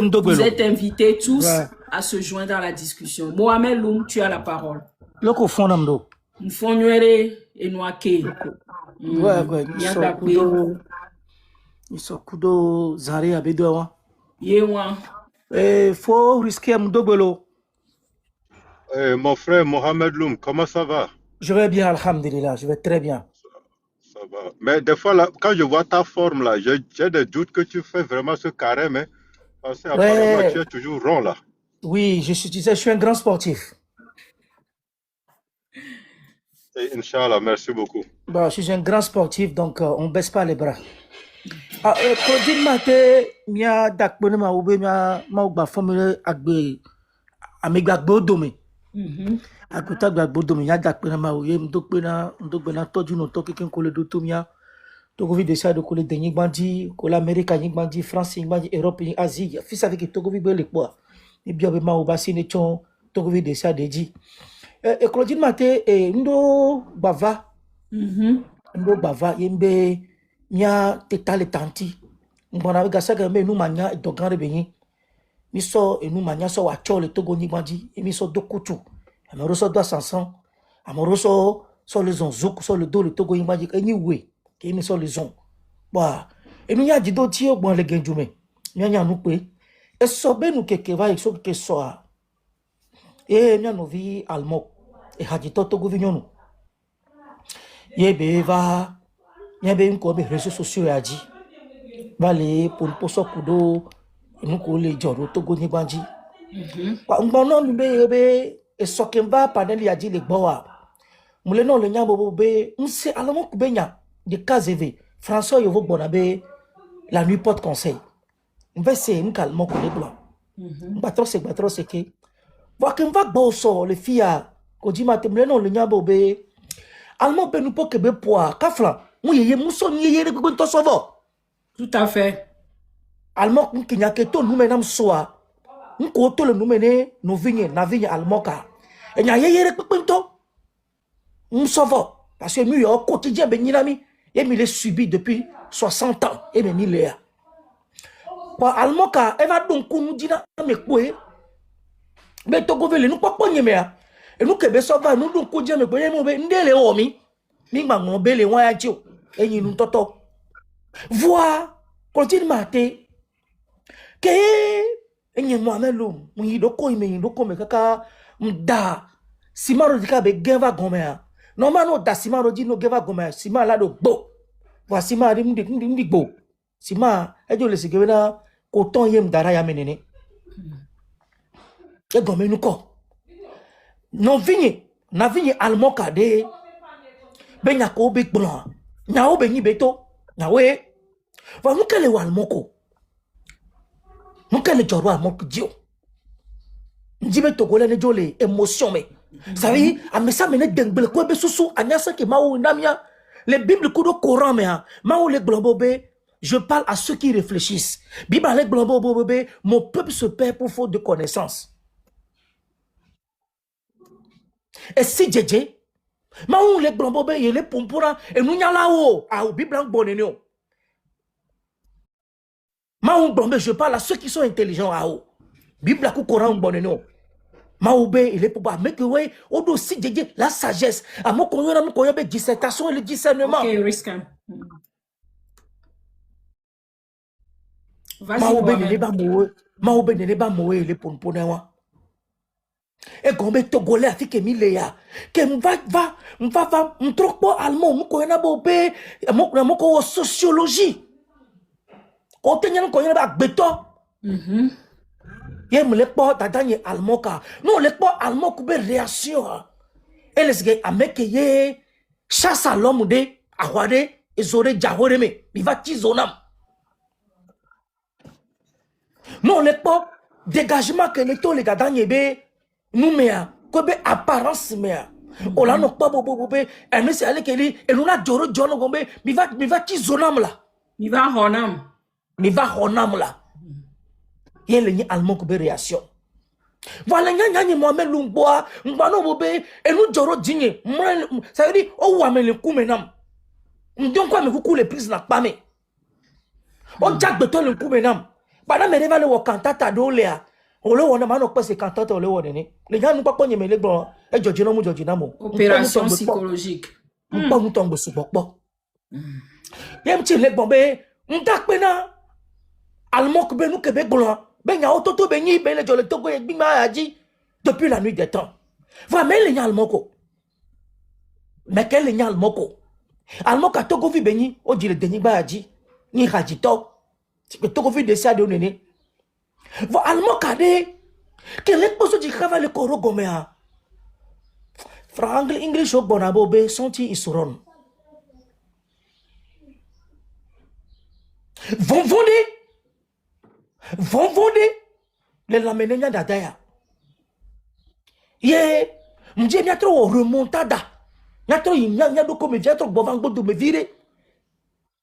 Vous êtes invités tous à se joindre à la discussion. Mohamed Loum, tu as la parole. Le cofonamdo. Mfonywere Enwake. Ouais, Isokudo Zare Abedowa. Yewa. Faut risquer Mdobelo. Mon frère Mohamed Loum, comment ça va? Je vais bien, alhamdulillah, je vais très bien. Ça va. Mais des fois, là, quand je vois ta forme, là, j'ai des doutes que tu fais vraiment ce carême. Hein, parce qu'apparemment, tu es toujours rond, là. Oui, je suis un grand sportif. Et Inch'Allah, merci beaucoup. Bon, je suis un grand sportif, donc on ne baisse pas les bras. Kodin mate mia dakbone ma ube mia ma ugba formule agbe amegba gbodome. Akuta gba gbodome ya dakbone ma uye mdokbe na toju no to keken kole do to mia Togo vi desa do kole denyi gbandi kola America nyi gbandi France nyi gbandi Europe nyi Asie fils avec Togo vi be le po ni biobe ma uba sine chon Togo vi desa deji e kodin mate ndo bava yembe mia tetale tanti mbona gasa ga me nu manya dogare benyi mi so enu manya so wa chole Togo nyi gbandi mi so dokutu amoro so do sansan amoro so le zonzouk so le do le Togo nyi gbandi eni we ke mi so le zon ba enu ya jido ti ogbon le genjume nya nu pe e so benu keke va so ke so a mia no vi almo e hajito Togo vi nyonu ye be va nya be nko be réseaux sociaux ya ji vale pour poso kudo enu ko le joro Togo nyi gbandi ngba no mi be e so ke va panel ya ji le gbo wa mule no le nya bo be nse alomo ku be nya de KZV François yo vo bona be la nuit porte conseil on va essayer un calme ko le blanc batro se ke va que va gbo so le fia ko ji ma te mule no le nya bo be almo be nu po ke be poa ka flan mu yeye mu so ni yeye gbogbo to so vo. Tout à fait. Almo kinya ke to nu menam soa nko to le nu mene no vigne na vigne almoka enya yeye gbogbo to vo parce que mu yo quotidien be nyinami et mi le subi depuis 60 ans et me ni le kwa almoka eva don kunu dina me poe be Togo vele nu popo nyemea enu ke be so va nu don ko je me poe mo be ndele o mi gba mo be le won ya ji o eyin nu toto voir continue mate ke enye Mohamed Loum mu yi doko me kaka mda simaro dika be geva gomea normal no da simaro di no geva gomea sima la do gbo wa sima ri ndi gbo sima ejo le sigebe na ko ton yem dara ya menene e gome nu ko no vigne na vigne almoka de be nya ko be gbon nya o be nyi beto na we va mu kele wa almoko mu kele joro almoko dio njibe togole ne jole émotion me ça veut a mesa mene dengbele ko be susu anyasa ke mawo namia les bibles ko do Coran me mawo le glombo be je parle à ceux qui réfléchissent bible le glombo be mon peuple se perd pour faute de connaissance et si jeje mawo le glombo be yele pompora e nu nyala o a bible bonene o mawo glombe je parle à ceux qui sont intelligents a o bible ko Coran bonene o Maoube, il est pour pas. Mais que oui, au dossier de la sagesse. À mon qu'on y dissertation et le discernement. Ok, risque. Maoube ne pas moué. Maoube ne pas moué, il est pour nous. Et quand on togolais a fait que milléa. Que va, m'trok pas allemand, m'ko na bobé, m'ko sociologie. Quand on y a béton. Ye me le pas dadanye almoka non le pas almoku be réaction et les gars ameke ye chasse à l'homme de awade ezore jahore me il va tizonam non le pas dégagement que le to le gadanye be nous mea ko be apparence mea o la no pas bobo be et mais c'est aller que li et nous na joro jono gombe mi va tizonam la mi va honam la y a les allemands qui ont réaction. Voilà, y a Mohamed Loum boa, m'bano bobe, et nous joro digne. Ça veut dire, oh ouais mais le coup menam. M'don quoi me coucou les prises n'a pas mais. Oh Jack beton le coup menam. Pendant mes rêves, le cantata d'Oléa. On le voit, on pas ces cantates, on le voit. Les gens n'ont pas connu mes légumes. Et Georgina Mou, Georgina Mou. Opération psychologique. On pas nous tombe sous bokbo. Y'a un petit légume, on t'a pena. Almok benou kebe blanc. Ben y'a autoto beni, ben le jole togo yek bima a dit depuis la nuit des temps. Va mais le almoko. Mais quel le almoko? Almoka togo vi beni, o dit le deni ba a dit. Ni rajito. Tu peux togo vi de ça de nene. Va almoka de. Quel est poso di travail le koro gomea? Frangle English au bonabobe, sonti isuron. Vont vonder les lamenenya d'adaya. Ye, m'die bien trop remontada. N'a trop y'a do comme bien trop bovango de me virer.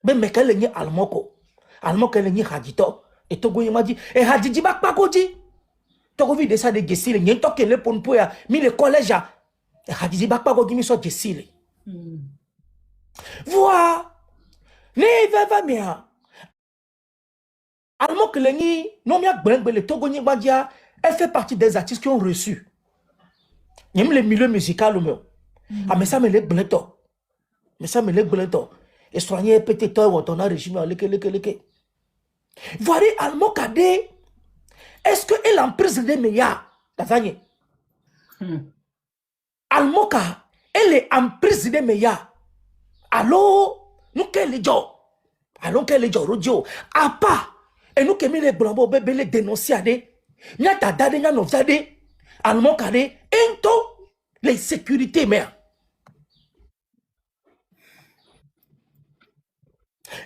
Mais quel est almoko? Almoko est hadito. Et Togo m'a dit, et hadiji bak pakodi. Togo vide ça de gesile, n'y toque le pon poya, mi le collège. Et hadiji bak pakodi mi so gesile. Vois, ne va mea. Almo que non le Togo Badia, elle fait partie des artistes qui ont reçu. N'aime le milieu musical ou mieux. Ah mais ça me les bléto. Mais ça me les bléto. Et soigner petit toi ou ton régime leke. Voilà Almo Kadé. Est-ce que elle en prise de meya? Tazanye. Almoka, elle est en prise de meya. Allô, nous quel est jo? Allons quel est jo rodio? À pas. Et nous qui les blancs bébé les dénoncer à des n'y a ta dade n'y a nos dade allemand carré ento les sécurités mère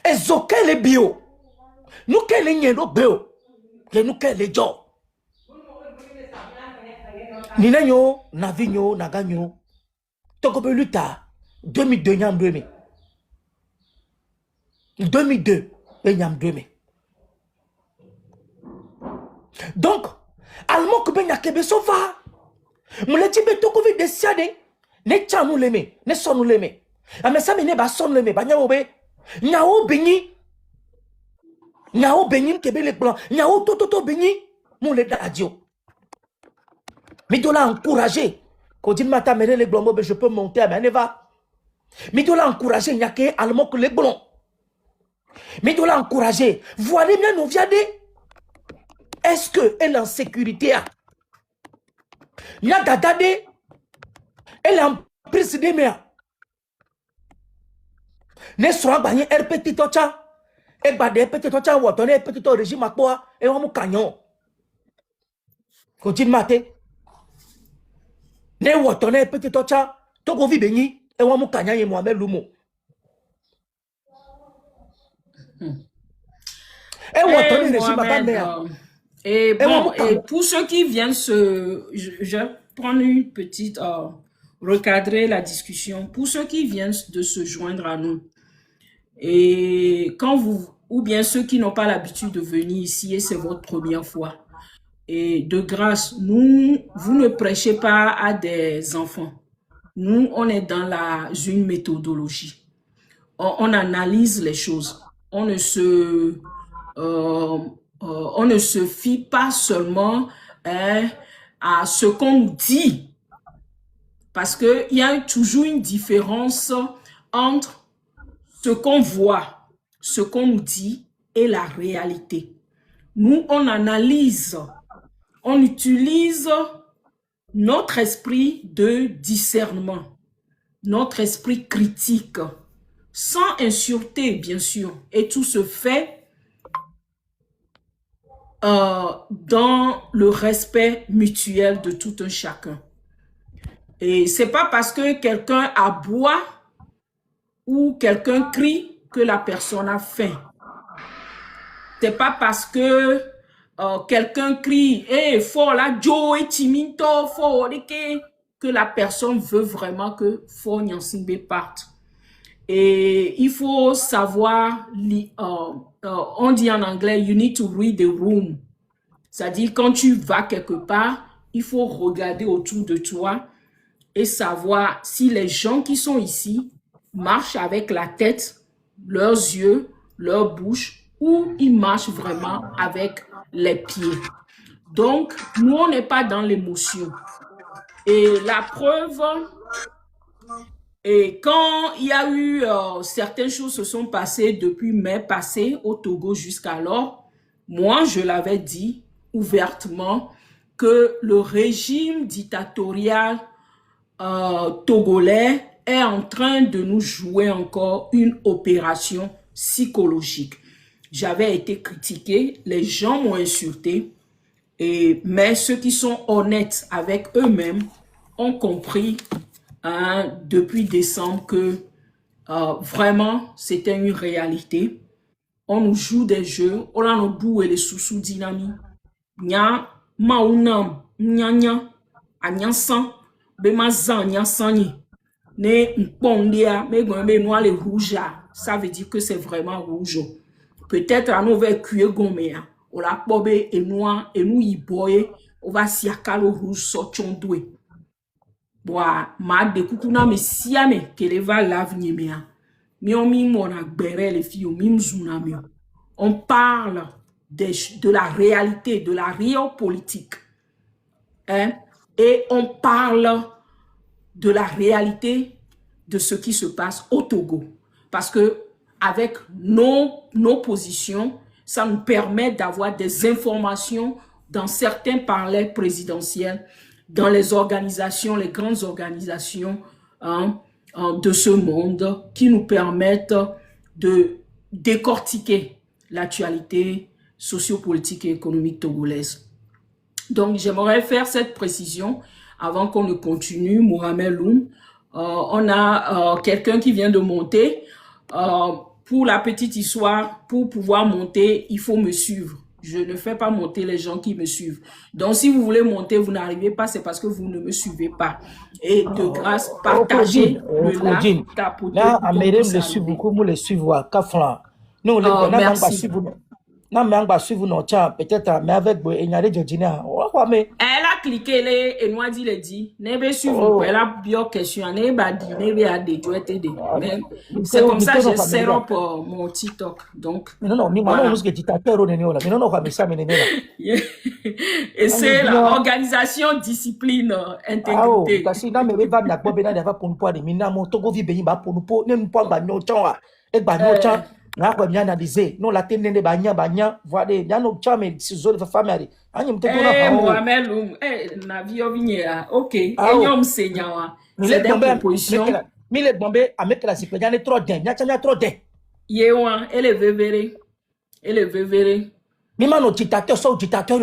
et zoké les bio nous qui les n'y bio et nous qui les jo ni nanyo navinyo naganyo toko beluta 2002 nyam 2002 et nyam 2000. Donc, allemand que ben yakebe sofa. Moule tibe toko vi desiade. Ne tchanou leme, ne sonou leme. Ame sa mene ba son leme, ba nyao be. Nyao benyi. Nyao benyi kebe le blanc. Nyao toto benyi. Moule da adio. Mi dola encourager. Quand dit mata mene le blanc, je peux monter, mais ne va. Mi dola encourager, nyake allemand que le blanc. Mi dola encourager. Voilà bien nous viade. Est-ce qu'elle est en sécurité? Il y a dadade, elle est en prise de mer. Ne soit pas un petit tocha, et badé petit tocha ou attendez petit régime à quoi, et on m'a canyon. Continue maté. Ne ou attendez petit tocha, toko vi béni, et on m'a canyon et moi-même l'humo. Et ou attendez régime à pas mer. Et bon, et pour ceux qui viennent je vais prendre une petite, recadrer la discussion. Pour ceux qui viennent de se joindre à nous, et quand ou bien ceux qui n'ont pas l'habitude de venir ici et c'est votre première fois, et de grâce, vous ne prêchez pas à des enfants. Nous, on est dans une méthodologie. On analyse les choses. On ne se fie pas seulement à ce qu'on nous dit. Parce qu'il y a toujours une différence entre ce qu'on voit, ce qu'on nous dit et la réalité. Nous, on analyse, on utilise notre esprit de discernement, notre esprit critique, sans insureté, bien sûr. Et tout se fait dans le respect mutuel de tout un chacun. Et c'est pas parce que quelqu'un aboie ou quelqu'un crie que la personne a faim. C'est pas parce que quelqu'un crie hey, fort là Joe et Timinto fort que la personne veut vraiment que Fort Nyansingbe parte. Et il faut savoir, on dit en anglais, you need to read the room. C'est-à-dire, quand tu vas quelque part, il faut regarder autour de toi et savoir si les gens qui sont ici marchent avec la tête, leurs yeux, leur bouche, ou ils marchent vraiment avec les pieds. Donc, nous, on n'est pas dans l'émotion. Et la preuve, et quand il y a eu certaines choses se sont passées depuis mai passé au Togo jusqu'alors, moi, je l'avais dit ouvertement que le régime dictatorial togolais est en train de nous jouer encore une opération psychologique. J'avais été critiqué, les gens m'ont insulté, mais ceux qui sont honnêtes avec eux-mêmes ont compris depuis décembre que vraiment c'était une réalité. On nous joue des jeux, on a nos bouts et les sous-sous dynamiques. Nya maunam nyanya anyansan be mazan nyansani ne npondia me gombe noir les rouges, ça veut dire que c'est vraiment rouge. Peut-être à nous vers cuire gomea on la pobe et noir et nous y boye on va si akalo rouge sortion doué. Boa ma de kukuna me siame que les va l'avenir mea. Mi on mi mona gbere les filles mi mzuna mi. On parle de la réalité, de la réopolitique. Hein? Et on parle de la réalité de ce qui se passe au Togo. Parce que avec nos positions, ça nous permet d'avoir des informations dans certains palais présidentiels, dans les organisations, les grandes organisations de ce monde qui nous permettent de décortiquer l'actualité sociopolitique et économique togolaise. Donc, j'aimerais faire cette précision avant qu'on ne continue. Mohamed Loum, on a quelqu'un qui vient de monter. Pour la petite histoire, pour pouvoir monter, il faut me suivre. Je ne fais pas monter les gens qui me suivent. Donc, si vous voulez monter, vous n'arrivez pas, c'est parce que vous ne me suivez pas. Et de grâce, partagez le like, tapotez là, le bouton pour le suivre beaucoup, vous le suivre à Kafla. Nous, merci. Non, mais on va suivre nos chats, peut-être, mais avec Enyare Georgina. Elle a cliqué, et nous a dit, elle dit, ne suivre, elle a bien question, ne va dire, ne va dire, c'est comme ça que je sers pour mon TikTok, donc. Non, ni moi, nous, dictateur, on est là, mais non, mais ça, mais et c'est l'organisation discipline, intégrité. Parce que non, mais va bien, bon, ben, pour nous, pour des minants, mon Togo vit bien, pour nous, pour nous, pour nous, et bah, na kwa bien analyser non la tene banya voilà ya no chame si zone de famille ani mtego na Mohamed Loum na vio vinyera OK enyom senyawa c'est des propositions mi le bombe avec la cycle ya trop den ya chanya trop den yewa ele vevere mi mano dictateur so dictateur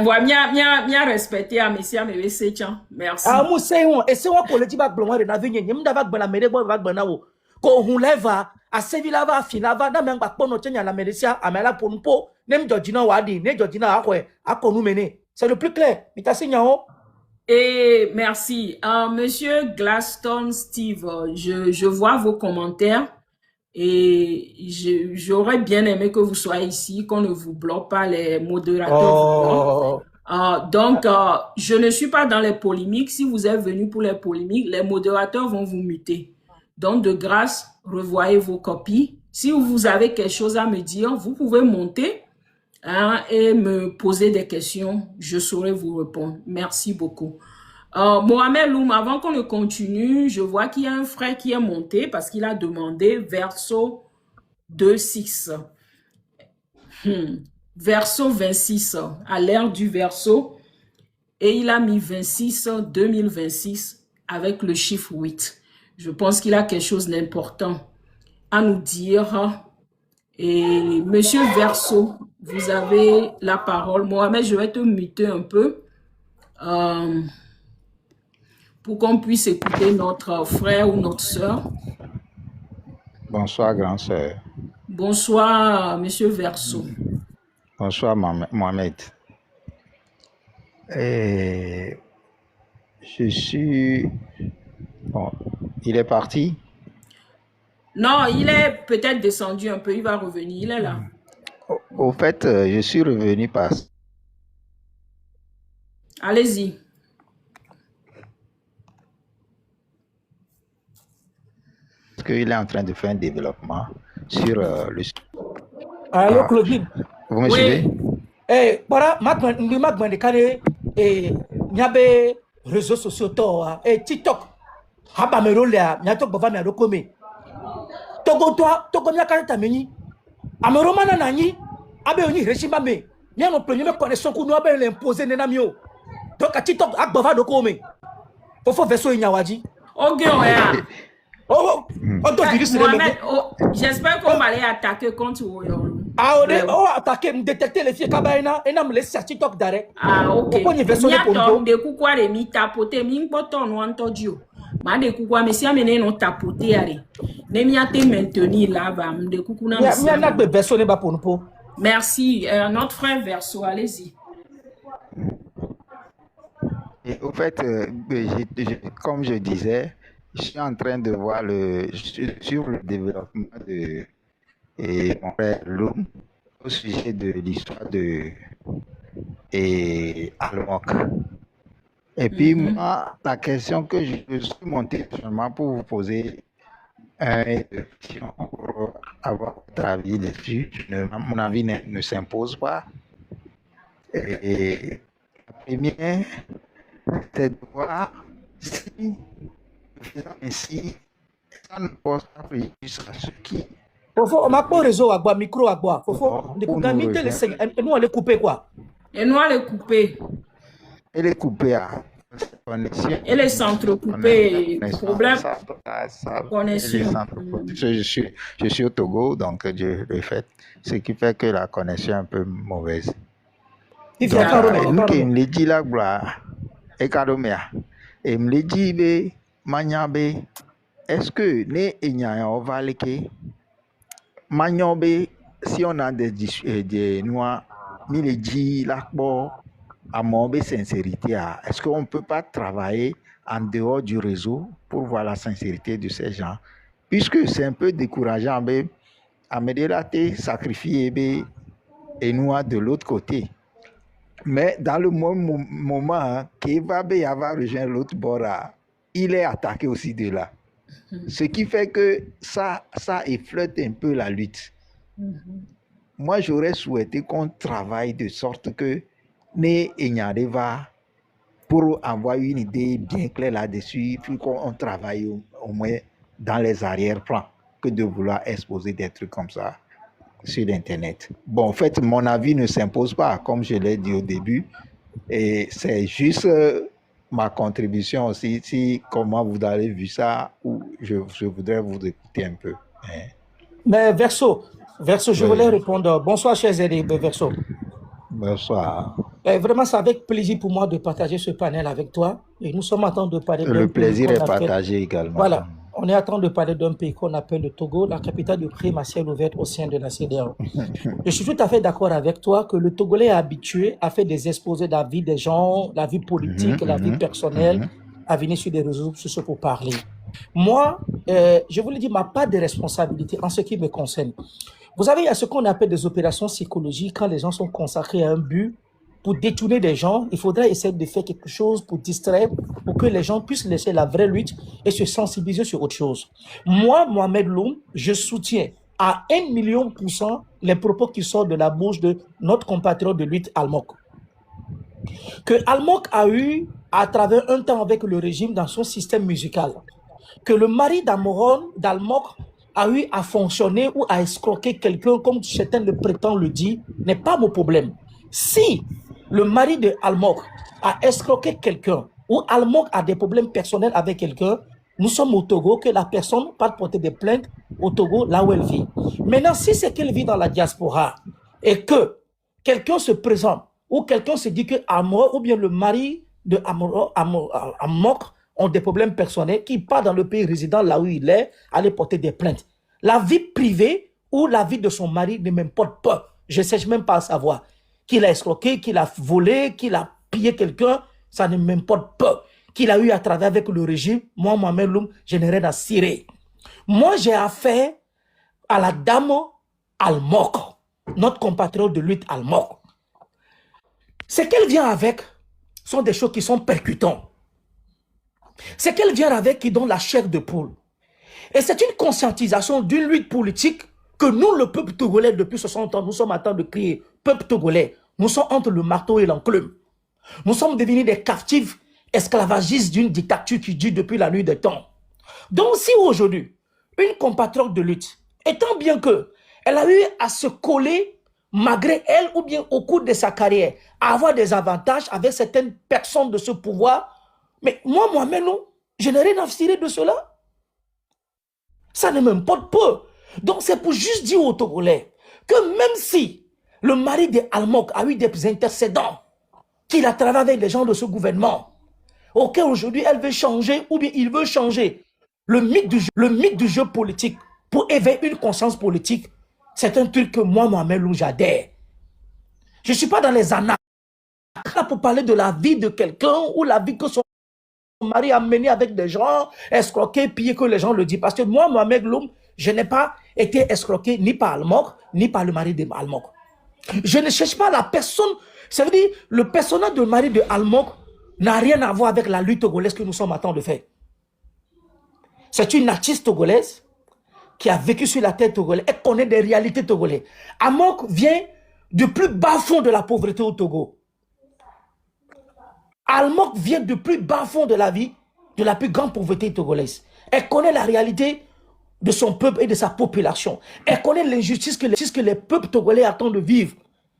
voilà mia respecter à monsieur me sechan merci mo say on et c'est on politique ba glon na venye mda ba gbana mere ba gbana wo ko hun leva a sevilava finava na mengba pono tenya la medicine amela ponpo nem Georgina wadi ne Georgina akwe akonu mene c'est le plus clair mitasinya o. Et merci monsieur Glaston Steve, je vois vos commentaires et j'aurais bien aimé que vous soyez ici, qu'on ne vous bloque pas, les modérateurs. Donc je ne suis pas dans les polémiques. Si vous êtes venu pour les polémiques, les modérateurs vont vous muter. Donc, de grâce, revoyez vos copies. Si vous avez quelque chose à me dire, vous pouvez monter et me poser des questions. Je saurai vous répondre. Merci beaucoup. Mohamed Loum, avant qu'on ne continue, je vois qu'il y a un frère qui est monté parce qu'il a demandé verso 26. Verso 26, à l'ère du verso. Et il a mis 26 2026 avec le chiffre 8. Je pense qu'il a quelque chose d'important à nous dire. Et monsieur Verseau, vous avez la parole. Mohamed, je vais te muter un peu pour qu'on puisse écouter notre frère ou notre soeur. Bonsoir, grand sœur. Bonsoir, monsieur Verseau. Bonsoir, Mohamed. Et je suis... Bon, il est parti? Non, il est peut-être descendu un peu, il va revenir, il est là. Au fait, je suis revenu parce... Allez-y. Parce qu'il est en train de faire un développement sur le... Allô, Ah, Claudine. vous me suivez? Oui. Voilà, magma de carré, nyabe réseaux sociaux, TikTok. Haba me role ya, nyatok bava me adokome. Togo nya kare tameni. Ameromana nani, abe oni régime me. Nya no premier connexion ku no abe l'imposer nena mio. Donc à TikTok ak bava dokome. Fofo verso nyawaji. Ok, ouais. Oh, to virus Mohamed, j'espère qu'on va les attaquer contre Woyolo. Attaquer, me détecter les filles kabaina, et me laisser sur TikTok d'arrêt. Ah, ok. Pourquoi il veut sonner pour nous? De kukwa de mi tapoter, mi ngpoto no antodio. Ma de kukwa, mais si amene no tapoter are. Ne mi ate maintenir là, va, de kukuna mi si. Mi a de personne ba pour nous. Merci. Notre frère Verso, allez-y. Et au fait, comme je disais, je suis en train de voir sur le développement de mon frère Loum au sujet de l'histoire de Almok. Et puis moi, la question que je suis monté seulement pour vous poser une question pour avoir votre avis dessus, mon avis ne s'impose pas. Et la première, c'est de voir si, faisant ainsi, ça ne pose pas préjudice à ceux qui... Fofo, on m'a pas réseau à boire, micro à boire. Fofo, nous on les couper quoi? Et nous on les couper. Elle est coupée à connexion. Elle est s'entrecoupée. Problème. Connexion. Je suis au Togo, donc le fait, ce qui fait que la connexion est un peu mauvaise. Il faut nous qui me dit là, et Kadomea, et me dit, Manyabe, est-ce que ne Enya on va le Manyabe, si on a des noirs, mais les dit là, à mon sincérité, est-ce qu'on ne peut pas travailler en dehors du réseau pour voir la sincérité de ces gens? Puisque c'est un peu décourageant, à me dire sacrifier et nous de l'autre côté. Mais dans le même moment qu'Eva va rejoindre l'autre bord, il est attaqué aussi de là. Ce qui fait que ça effleute un peu la lutte. Moi, j'aurais souhaité qu'on travaille de sorte que va pour avoir une idée bien claire là-dessus, puis qu'on travaille au moins dans les arrière-plans que de vouloir exposer des trucs comme ça sur Internet. Bon, en fait, mon avis ne s'impose pas, comme je l'ai dit au début, et c'est juste ma contribution aussi, si comment vous avez vu ça, ou je voudrais vous écouter un peu. Mais Verso, je voulais répondre. Bonsoir, chers amis, Verso. Bonsoir. Vraiment, c'est avec plaisir pour moi de partager ce panel avec toi. Et nous sommes en train de parler d'un pays. Le plaisir est partagé également. Voilà. On est en train de parler d'un pays qu'on appelle le Togo, la capitale du crime à ciel ouvert au sein de la CEDEAO. Je suis tout à fait d'accord avec toi que le Togolais est habitué à faire des exposés de la vie des gens, la vie politique, la vie personnelle, à venir sur des réseaux sociaux pour parler. Moi, je vous le dis, ma part de responsabilité en ce qui me concerne. Vous savez, il y a ce qu'on appelle des opérations psychologiques quand les gens sont consacrés à un but. Pour détourner des gens, il faudrait essayer de faire quelque chose pour distraire, pour que les gens puissent laisser la vraie lutte et se sensibiliser sur autre chose. Moi, Mohamed Loum, je soutiens à 1 million% les propos qui sortent de la bouche de notre compatriote de lutte Almok. Que Almok a eu à travers un temps avec le régime dans son système musical. Que le mari d'Almok a eu à fonctionner ou à escroquer quelqu'un, comme certains le prétendent le dire, n'est pas mon problème. Si le mari de Almok a escroqué quelqu'un ou Almok a des problèmes personnels avec quelqu'un, nous sommes au Togo, que la personne part porter des plaintes au Togo, là où elle vit. Maintenant, si c'est qu'elle vit dans la diaspora et que quelqu'un se présente ou quelqu'un se dit que Almok ou bien le mari de Almok ont des problèmes personnels, qui part dans le pays résident, là où il est, aller porter des plaintes. La vie privée ou la vie de son mari ne m'importe pas. Je ne sais même pas savoir. Qu'il a escroqué, qu'il a volé, qu'il a pillé quelqu'un, ça ne m'importe pas. Qu'il a eu à travailler avec le régime, moi, Mohamed Loum, je n'ai rien à cirer. Moi, j'ai affaire à la dame Almok, notre compatriote de lutte Almok. Ce qu'elle vient avec sont des choses qui sont percutantes. Ce qu'elle vient avec qui donne la chair de poule. Et c'est une conscientisation d'une lutte politique que nous, le peuple togolais, depuis 60 ans, nous sommes en train de crier, peuple togolais, nous sommes entre le marteau et l'enclume. Nous sommes devenus des captifs esclavagistes d'une dictature qui dure depuis la nuit des temps. Donc si aujourd'hui, une compatriote de lutte, étant bien que elle a eu à se coller, malgré elle ou bien au cours de sa carrière, à avoir des avantages avec certaines personnes de ce pouvoir, mais moi-même, non, je n'ai rien à cirer de cela. Ça ne m'importe peu. Donc c'est pour juste dire aux Togolais que même si le mari de Almok a eu des intercédents, qu'il a travaillé avec les gens de ce gouvernement, auquel aujourd'hui elle veut changer ou bien il veut changer le mythe du jeu politique pour éveiller une conscience politique, c'est un truc que moi, Mohamed Lou, j'adhère. Je ne suis pas dans les annales pour parler de la vie de quelqu'un ou la vie que son mari a menée avec des gens, escroqués, pillés, que les gens le disent. Parce que moi, Mohamed Loum, je n'ai pas été escroqué ni par Almok, ni par le mari de Almok. Je ne cherche pas la personne. Ça veut dire, le personnage de mari de Almok n'a rien à voir avec la lutte togolaise que nous sommes en train de faire. C'est une artiste togolaise qui a vécu sur la terre togolaise. Elle connaît des réalités togolaises. Almok vient du plus bas fond de la pauvreté au Togo. Almok vient du plus bas fond de la vie, de la plus grande pauvreté togolaise. Elle connaît la réalité de son peuple et de sa population. Elle connaît l'injustice que les peuples togolais attendent de vivre.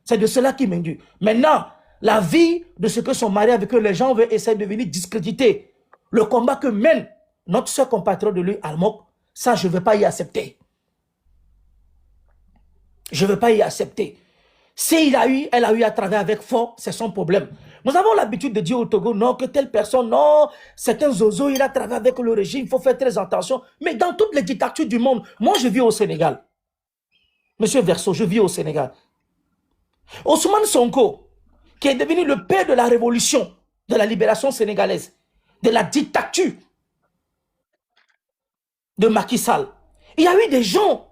C'est de cela qui m'induit. Maintenant, la vie de ce que son mari avec eux, les gens veulent essayer de venir discréditer. Le combat que mène notre seul compatriote de lui, Almok, ça, je ne vais pas y accepter. Je ne vais pas y accepter. Si elle a eu à travailler avec fort, c'est son problème. Nous avons l'habitude de dire au Togo, non, que telle personne, non, c'est un zozo, il a travaillé avec le régime, il faut faire très attention. Mais dans toutes les dictatures du monde, moi je vis au Sénégal. Monsieur Verseau, je vis au Sénégal. Ousmane Sonko, qui est devenu le père de la révolution, de la libération sénégalaise, de la dictature de Macky Sall. Il y a eu des gens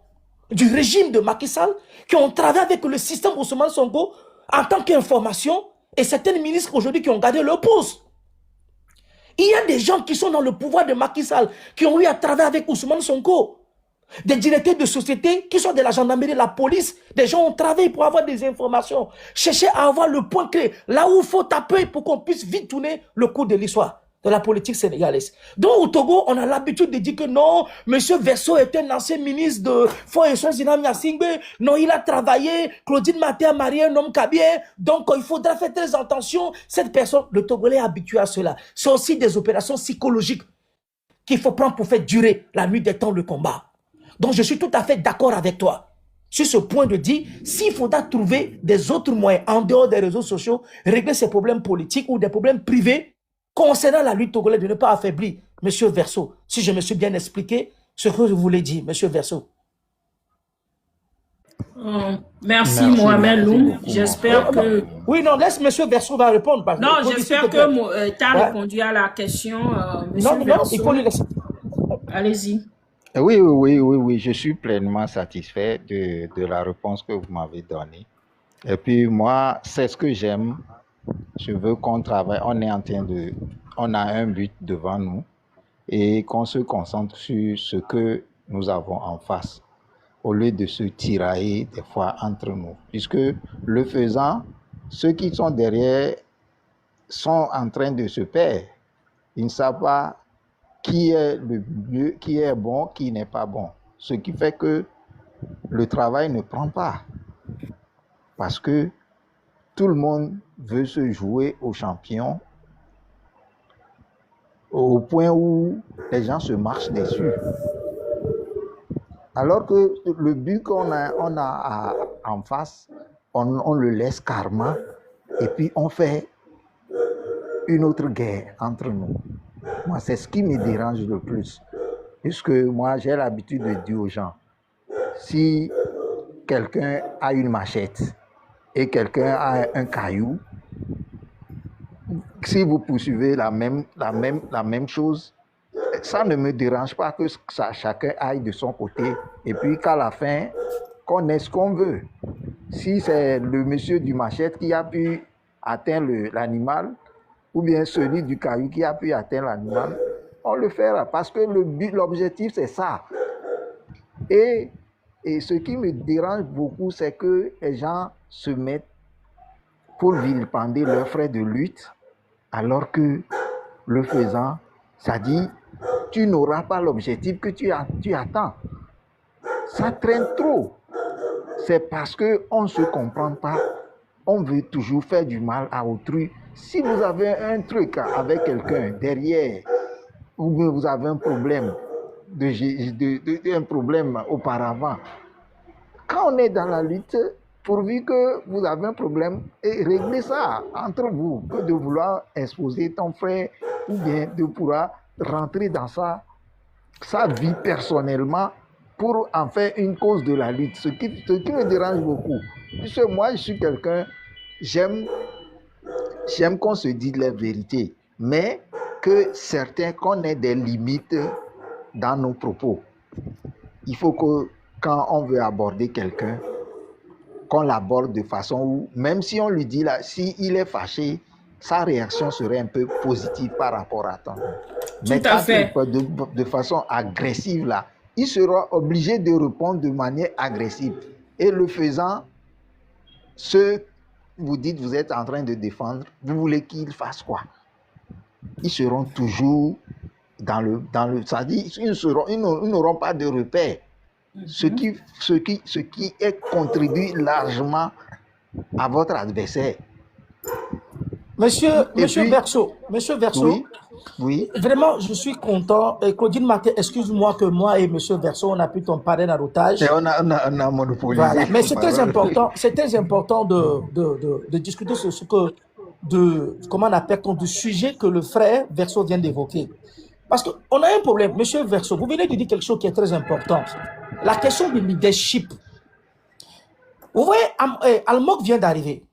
du régime de Macky Sall qui ont travaillé avec le système Ousmane Sonko en tant qu'information et certains ministres aujourd'hui qui ont gardé leur poste. Il y a des gens qui sont dans le pouvoir de Macky Sall qui ont eu à travailler avec Ousmane Sonko. Des directeurs de société qui sont de la gendarmerie, de la police. Des gens ont travaillé pour avoir des informations. Chercher à avoir le point clé. Là où il faut taper pour qu'on puisse vite tourner le cours de l'histoire de la politique sénégalaise. Donc au Togo, on a l'habitude de dire que non, M. Verseau est un ancien ministre de Fonds et Soins Zinam Yassingbe. Non, il a travaillé. Claudine Maté a marié un homme kabien. Donc il faudra faire très attention. Cette personne, le Togolais est habitué à cela. C'est aussi des opérations psychologiques qu'il faut prendre pour faire durer la nuit des temps le combat. Donc je suis tout à fait d'accord avec toi sur ce point de dire, s'il faudra trouver des autres moyens en dehors des réseaux sociaux, régler ces problèmes politiques ou des problèmes privés concernant la lutte togolaise, de ne pas affaiblir M. Verseau. Si je me suis bien expliqué ce que je voulais dire, M. Verseau. Merci Mohamed Loum. J'espère que... Oui, non, laisse M. Verseau va répondre. Non, j'espère que tu as répondu à la question, M. Verseau. Non, il faut le laisser. Allez-y. Oui, je suis pleinement satisfait de la réponse que vous m'avez donnée. Et puis moi, c'est ce que j'aime. Je veux qu'on travaille. On a un but devant nous et qu'on se concentre sur ce que nous avons en face, au lieu de se tirailler des fois entre nous. Puisque le faisant, ceux qui sont derrière sont en train de se perdre. Ils ne savent pas qui est le mieux, qui est bon, qui n'est pas bon. Ce qui fait que le travail ne prend pas. Parce que tout le monde veut se jouer au champion au point où les gens se marchent dessus. Alors que le but qu'on a en face, on le laisse karma et puis on fait une autre guerre entre nous. Moi, c'est ce qui me dérange le plus. Puisque moi, j'ai l'habitude de dire aux gens, si quelqu'un a une machette et quelqu'un a un caillou, si vous poursuivez la même chose, ça ne me dérange pas que chacun aille de son côté et puis qu'à la fin, qu'on ait ce qu'on veut. Si c'est le monsieur du machette qui a pu atteindre l'animal, ou bien celui du caillou qui a pu atteindre l'animal, on le fera parce que l'objectif c'est ça. Et Et ce qui me dérange beaucoup, c'est que les gens se mettent pour vilipender leurs frais de lutte, alors que le faisant, ça dit, tu n'auras pas l'objectif que tu attends. Ça traîne trop. C'est parce qu'on ne se comprend pas. On veut toujours faire du mal à autrui. Si vous avez un truc avec quelqu'un derrière, ou bien vous avez un problème, un problème auparavant, quand on est dans la lutte, pourvu que vous avez un problème, et réglez ça entre vous, que de vouloir exposer ton frère, ou bien de pouvoir rentrer dans sa vie personnellement pour en faire une cause de la lutte. Ce qui me dérange beaucoup. Puisque moi, je suis quelqu'un, j'aime qu'on se dise la vérité, mais que certains, qu'on ait des limites dans nos propos. Il faut que quand on veut aborder quelqu'un, qu'on l'aborde de façon où, même si on lui dit là, s'il est fâché, sa réaction serait un peu positive par rapport à toi. Mais quand il peut de façon agressive là, il sera obligé de répondre de manière agressive. Et le faisant, ce vous dites vous êtes en train de défendre, vous voulez qu'il fasse quoi? Ils seront toujours dans le ça dit, ils n'auront pas de repère. Ce qui contribue largement à votre adversaire. Monsieur Verseau, oui. Vraiment, je suis content. Et Claudine Martin, excuse-moi que moi et Monsieur Verseau, on a pu ton parrain en otage. On a monopolisé. Voilà. Mais c'est très important, de discuter sur ce que, comment on appelle, du sujet que le frère Verseau vient d'évoquer. Parce qu'on a un problème, Monsieur Verseau, vous venez de dire quelque chose qui est très important. La question du leadership. Vous voyez, Almog vient d'arriver.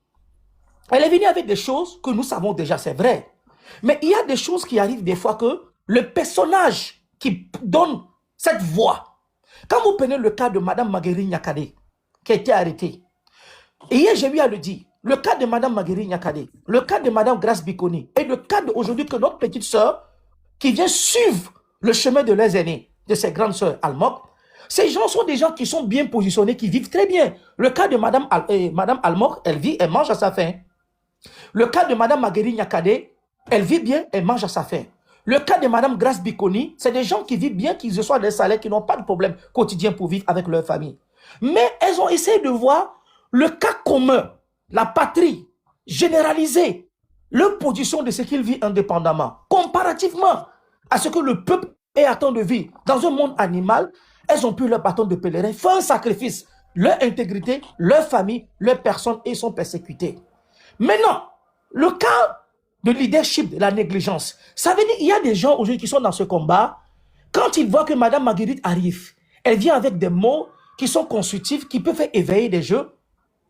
Elle est venue avec des choses que nous savons déjà, c'est vrai. Mais il y a des choses qui arrivent des fois que le personnage qui donne cette voix. Quand vous prenez le cas de Mme Magueri Nyakade, qui a été arrêtée. Et hier, j'ai eu à le dire, le cas de Mme Magueri Nyakade, le cas de Mme Grace Bikoni, et le cas d'aujourd'hui que notre petite sœur, qui vient suivre le chemin de leurs aînés, de ses grandes sœurs Almog, ces gens sont des gens qui sont bien positionnés, qui vivent très bien. Le cas de Mme Almog, elle vit, elle mange à sa faim. Le cas de Mme Magueri Nyakade, elle vit bien, elle mange à sa faim. Le cas de Mme Grace Bikoni, c'est des gens qui vivent bien, qui reçoivent des salaires, qui n'ont pas de problème quotidien pour vivre avec leur famille. Mais elles ont essayé de voir le cas commun, la patrie, généralisée, leur position de ce qu'ils vivent indépendamment, comparativement à ce que le peuple est atteint de vivre. Dans un monde animal, elles ont pu leur bâton de pèlerin faire un sacrifice, leur intégrité, leur famille, leur personne, et sont persécutées. Maintenant, le cas de leadership, de la négligence, ça veut dire qu'il y a des gens aujourd'hui qui sont dans ce combat. Quand ils voient que Mme Marguerite arrive, elle vient avec des mots qui sont constructifs, qui peuvent faire éveiller des jeux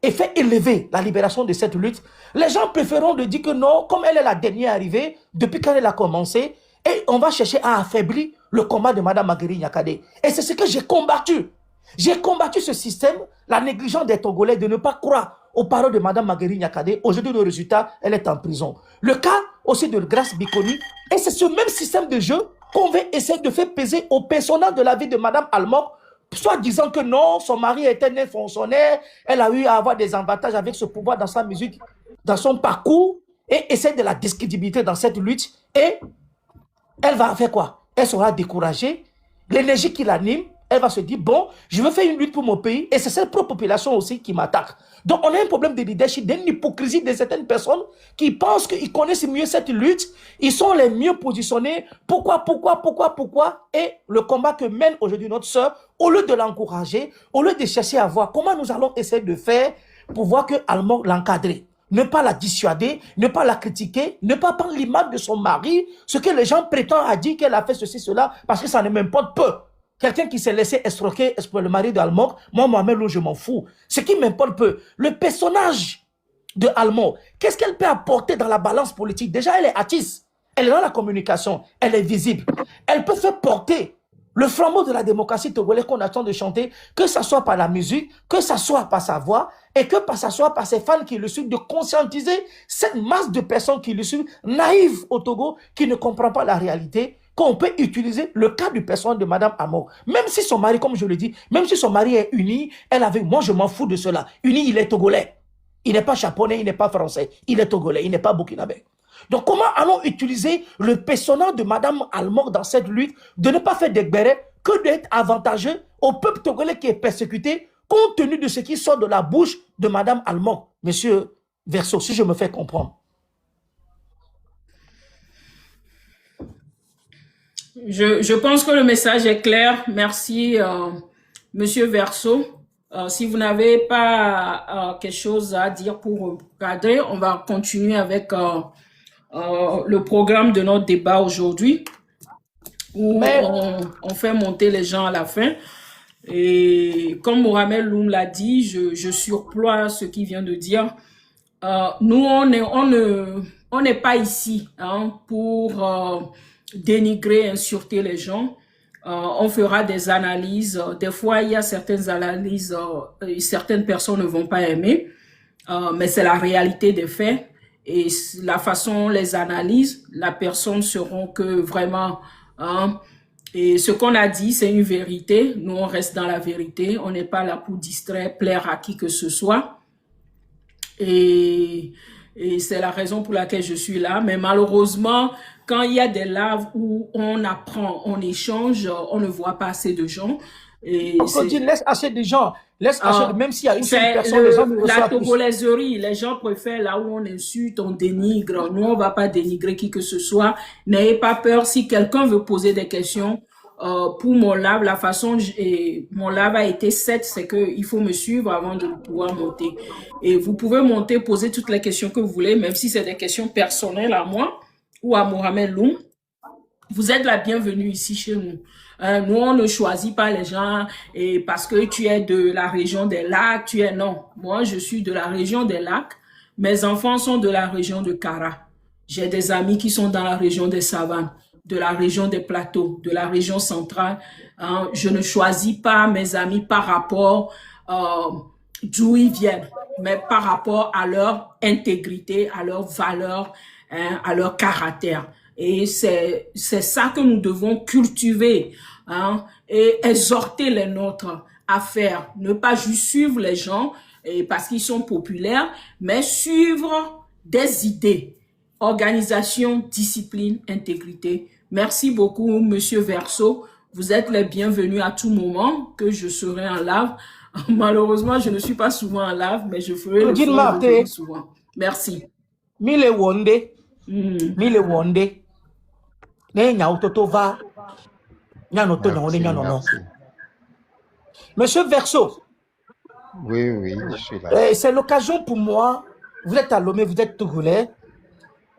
et faire élever la libération de cette lutte. Les gens préféreront de dire que non, comme elle est la dernière arrivée, depuis quand elle a commencé, et on va chercher à affaiblir le combat de Mme Magueri Nyakade. Et c'est ce que j'ai combattu. J'ai combattu ce système, la négligence des Togolais de ne pas croire aux paroles de Mme Magueri Nyakade. Aujourd'hui, le résultat, elle est en prison. Le cas aussi de Grace Bikoni. Et c'est ce même système de jeu qu'on veut essayer de faire peser au personnel de la vie de Mme Almog, soit disant que non, son mari était né fonctionnaire, elle a eu à avoir des avantages avec ce pouvoir dans sa musique, dans son parcours, et essayer de la discrédibilité dans cette lutte. Et elle va faire quoi? Elle sera découragée. L'énergie qui l'anime, elle va se dire, bon, je veux faire une lutte pour mon pays, et c'est cette propre population aussi qui m'attaque. Donc, on a un problème de leadership, d'une hypocrisie de certaines personnes qui pensent qu'ils connaissent mieux cette lutte, ils sont les mieux positionnés. Pourquoi? Et le combat que mène aujourd'hui notre sœur, au lieu de l'encourager, au lieu de chercher à voir comment nous allons essayer de faire pour voir que Almog l'encadrer. Ne pas la dissuader, ne pas la critiquer, ne pas prendre l'image de son mari, ce que les gens prétendent à dire qu'elle a fait ceci, cela, parce que ça ne m'importe peu. Quelqu'un qui s'est laissé escroquer le mari d'Almog, moi, Mohamed Lô, je m'en fous. Ce qui m'importe peu, le personnage de Almog, qu'est-ce qu'elle peut apporter dans la balance politique? Déjà, elle est artiste, elle est dans la communication, elle est visible. Elle peut faire porter le flambeau de la démocratie togolaise qu'on attend de chanter, que ce soit par la musique, que ce soit par sa voix, et que ce soit par ses fans qui le suivent, de conscientiser cette masse de personnes qui le suivent, naïves au Togo, qui ne comprennent pas la réalité, qu'on peut utiliser le cas du personnage de Madame Amor. Même si son mari, comme je le dis, même si son mari est uni, elle avait, moi je m'en fous de cela. Uni, il est togolais. Il n'est pas japonais, il n'est pas français. Il est togolais, il n'est pas burkinabé. Donc comment allons utiliser le personnage de Madame Almog dans cette lutte, de ne pas faire des bérets, que d'être avantageux au peuple togolais qui est persécuté, compte tenu de ce qui sort de la bouche de Madame Almog. Monsieur Verseau, si je me fais comprendre. Je pense que le message est clair. Merci, Monsieur Verseau. Si vous n'avez pas quelque chose à dire pour cadrer, on va continuer avec le programme de notre débat aujourd'hui, où on fait monter les gens à la fin. Et comme Mohamed Loum l'a dit, je surploie ce qu'il vient de dire. Nous, on n'est pas ici pour dénigrer, insulter les gens. On fera des analyses. Des fois, il y a certaines analyses, certaines personnes ne vont pas aimer, mais c'est la réalité des faits. Et la façon on les analyse, la personne sauront que vraiment, et ce qu'on a dit, c'est une vérité. Nous, on reste dans la vérité. On n'est pas là pour distraire, plaire à qui que ce soit. Et c'est la raison pour laquelle je suis là. Mais malheureusement, quand il y a des lives où on apprend, on échange, on ne voit pas assez de gens. Claudine, laisse assez de gens. Laisse assez même s'il y a une seule personne, les gens ne reçoivent la togolaiserie, les gens préfèrent là où on insulte, on dénigre. Nous, on ne va pas dénigrer qui que ce soit. N'ayez pas peur. Si quelqu'un veut poser des questions, pour mon live, la façon mon live a été 7, c'est qu'il faut me suivre avant de pouvoir monter. Et vous pouvez monter, poser toutes les questions que vous voulez, même si c'est des questions personnelles à moi ou à Mohamed Loum. Vous êtes la bienvenue ici chez nous. Nous, on ne choisit pas les gens et parce que tu es de la région des lacs, non. Moi, je suis de la région des lacs. Mes enfants sont de la région de Kara. J'ai des amis qui sont dans la région des savanes, de la région des plateaux, de la région centrale. Je ne choisis pas mes amis par rapport d'où ils viennent, mais par rapport à leur intégrité, à leur valeur, à leur caractère. Et c'est ça que nous devons cultiver et exhorter les nôtres à faire. Ne pas juste suivre les gens parce qu'ils sont populaires, mais suivre des idées. Organisation, discipline, intégrité. Merci beaucoup, Monsieur Verseau. Vous êtes les bienvenus à tout moment que je serai en live. Malheureusement, je ne suis pas souvent en live, mais je ferai le faire souvent. Merci. Mille wonde. Mille wonde. Monsieur Verseau. Oui, je suis là. C'est l'occasion pour moi. Vous êtes à Lomé, vous êtes togolais.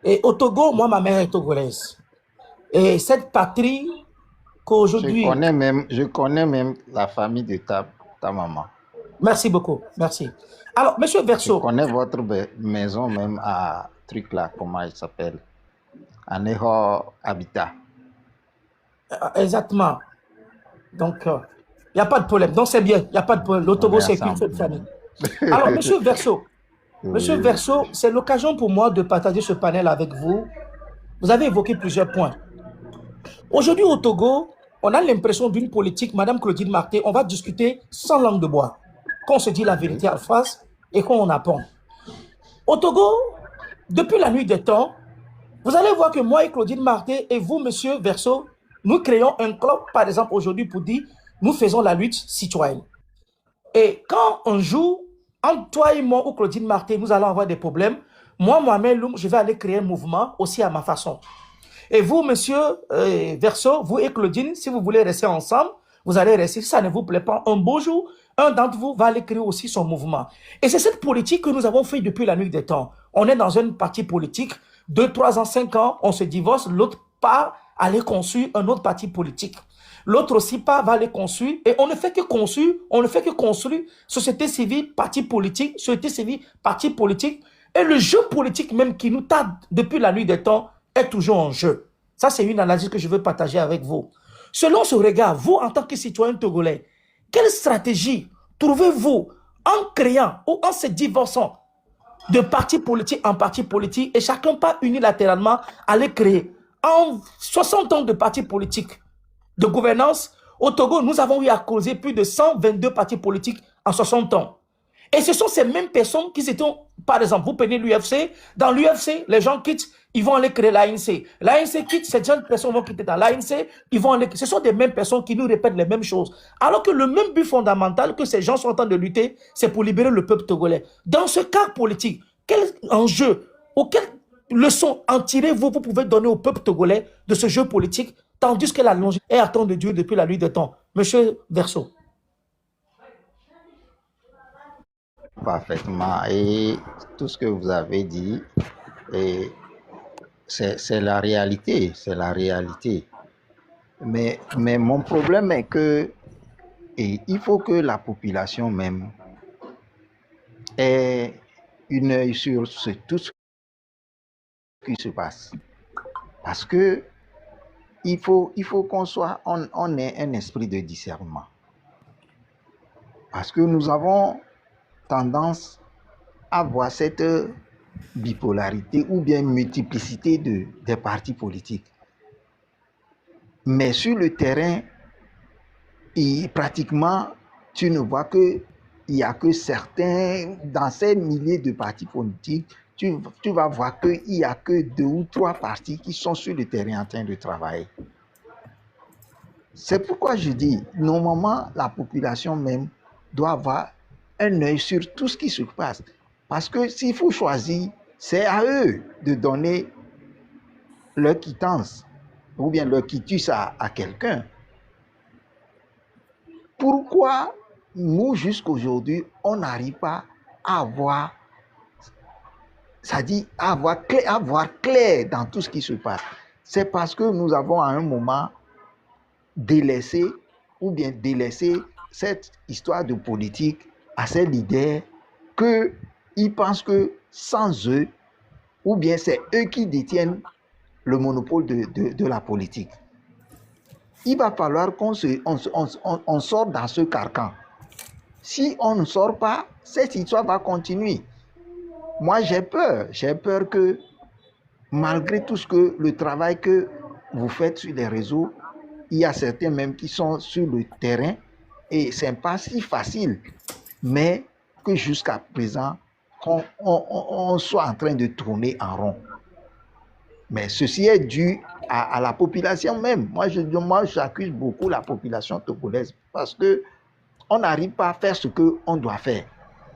Et au Togo, moi, ma mère est togolaise. Et cette patrie qu'aujourd'hui... Je connais même la famille de ta maman. Merci beaucoup, merci. Alors, Monsieur Verseau... Je connais votre maison même à truc là, comment il s'appelle? À Neho Habitat. Exactement. Donc, il n'y a pas de problème. Donc, c'est bien, il n'y a pas de problème. Le Togo, c'est qu'une seule famille. Alors, Monsieur Verseau, Monsieur Verseau, c'est l'occasion pour moi de partager ce panel avec vous. Vous avez évoqué plusieurs points. Aujourd'hui, au Togo, on a l'impression d'une politique, Madame Claudine Marté, on va discuter sans langue de bois. Qu'on se dit la vérité en face et qu'on apprend. Au Togo, depuis la nuit des temps, vous allez voir que moi et Claudine Marté et vous, Monsieur Verseau, nous créons un club, par exemple, aujourd'hui pour dire, nous faisons la lutte citoyenne. Et quand on joue, entre toi et moi ou Claudine Marté, nous allons avoir des problèmes. Moi, Mohamed Loum, je vais aller créer un mouvement aussi à ma façon. Et vous, Monsieur Verseau, vous et Claudine, si vous voulez rester ensemble, vous allez rester. Si ça ne vous plaît pas, un beau jour, un d'entre vous va aller créer aussi son mouvement. Et c'est cette politique que nous avons fait depuis la nuit des temps. On est dans une partie politique, 2, 3 ans, 5 ans, on se divorce, l'autre part aller construire un autre parti politique. L'autre aussi part va aller construire, et on ne fait que construire, société civile, parti politique, société civile, parti politique, et le jeu politique même qui nous tarde depuis la nuit des temps est toujours en jeu. Ça, c'est une analyse que je veux partager avec vous. Selon ce regard, vous, en tant que citoyen togolais, quelle stratégie trouvez-vous en créant ou en se divorçant de parti politique en parti politique et chacun pas unilatéralement aller créer? En 60 ans de partis politiques, de gouvernance, au Togo, nous avons eu à causer plus de 122 partis politiques en 60 ans. Et ce sont ces mêmes personnes qui s'étaient, par exemple, vous prenez l'UFC, dans l'UFC, les gens quittent, ils vont aller créer l'ANC. L'ANC quitte, ces jeunes personnes vont quitter dans l'ANC, ils vont aller, ce sont des mêmes personnes qui nous répètent les mêmes choses. Alors que le même but fondamental que ces gens sont en train de lutter, c'est pour libérer le peuple togolais. Dans ce cas politique, quel enjeu, ou quelle leçon en tirez-vous, vous pouvez donner au peuple togolais de ce jeu politique, tandis que la longévité est à temps de Dieu depuis la nuit des temps? Monsieur Verseau. Parfaitement. Et tout ce que vous avez dit, c'est la réalité. C'est la réalité. Mais mon problème est que il faut que la population même ait une œil sur tout ce qui se passe. Parce que il faut on ait un esprit de discernement. Parce que nous avons tendance à voir cette bipolarité ou bien multiplicité des partis politiques. Mais sur le terrain, pratiquement, tu ne vois qu'il n'y a que certains, dans ces milliers de partis politiques, tu vas voir qu'il n'y a que 2 ou 3 partis qui sont sur le terrain en train de travailler. C'est pourquoi je dis, normalement, la population même doit avoir un œil sur tout ce qui se passe. Parce que s'il faut choisir, c'est à eux de donner leur quittance ou bien leur quitus à quelqu'un. Pourquoi nous, jusqu'aujourd'hui, on n'arrive pas à avoir, c'est-à-dire à voir clair dans tout ce qui se passe? C'est parce que nous avons à un moment délaissé cette histoire de politique à ces leaders qu'ils pensent que sans eux, ou bien c'est eux qui détiennent le monopole de la politique. Il va falloir qu'on sorte dans ce carcan. Si on ne sort pas, cette histoire va continuer. Moi, j'ai peur que malgré tout le travail que vous faites sur les réseaux, il y a certains même qui sont sur le terrain et ce n'est pas si facile, mais que jusqu'à présent, on soit en train de tourner en rond. Mais ceci est dû à la population même. Moi, j'accuse beaucoup la population togolaise parce qu'on n'arrive pas à faire ce qu'on doit faire.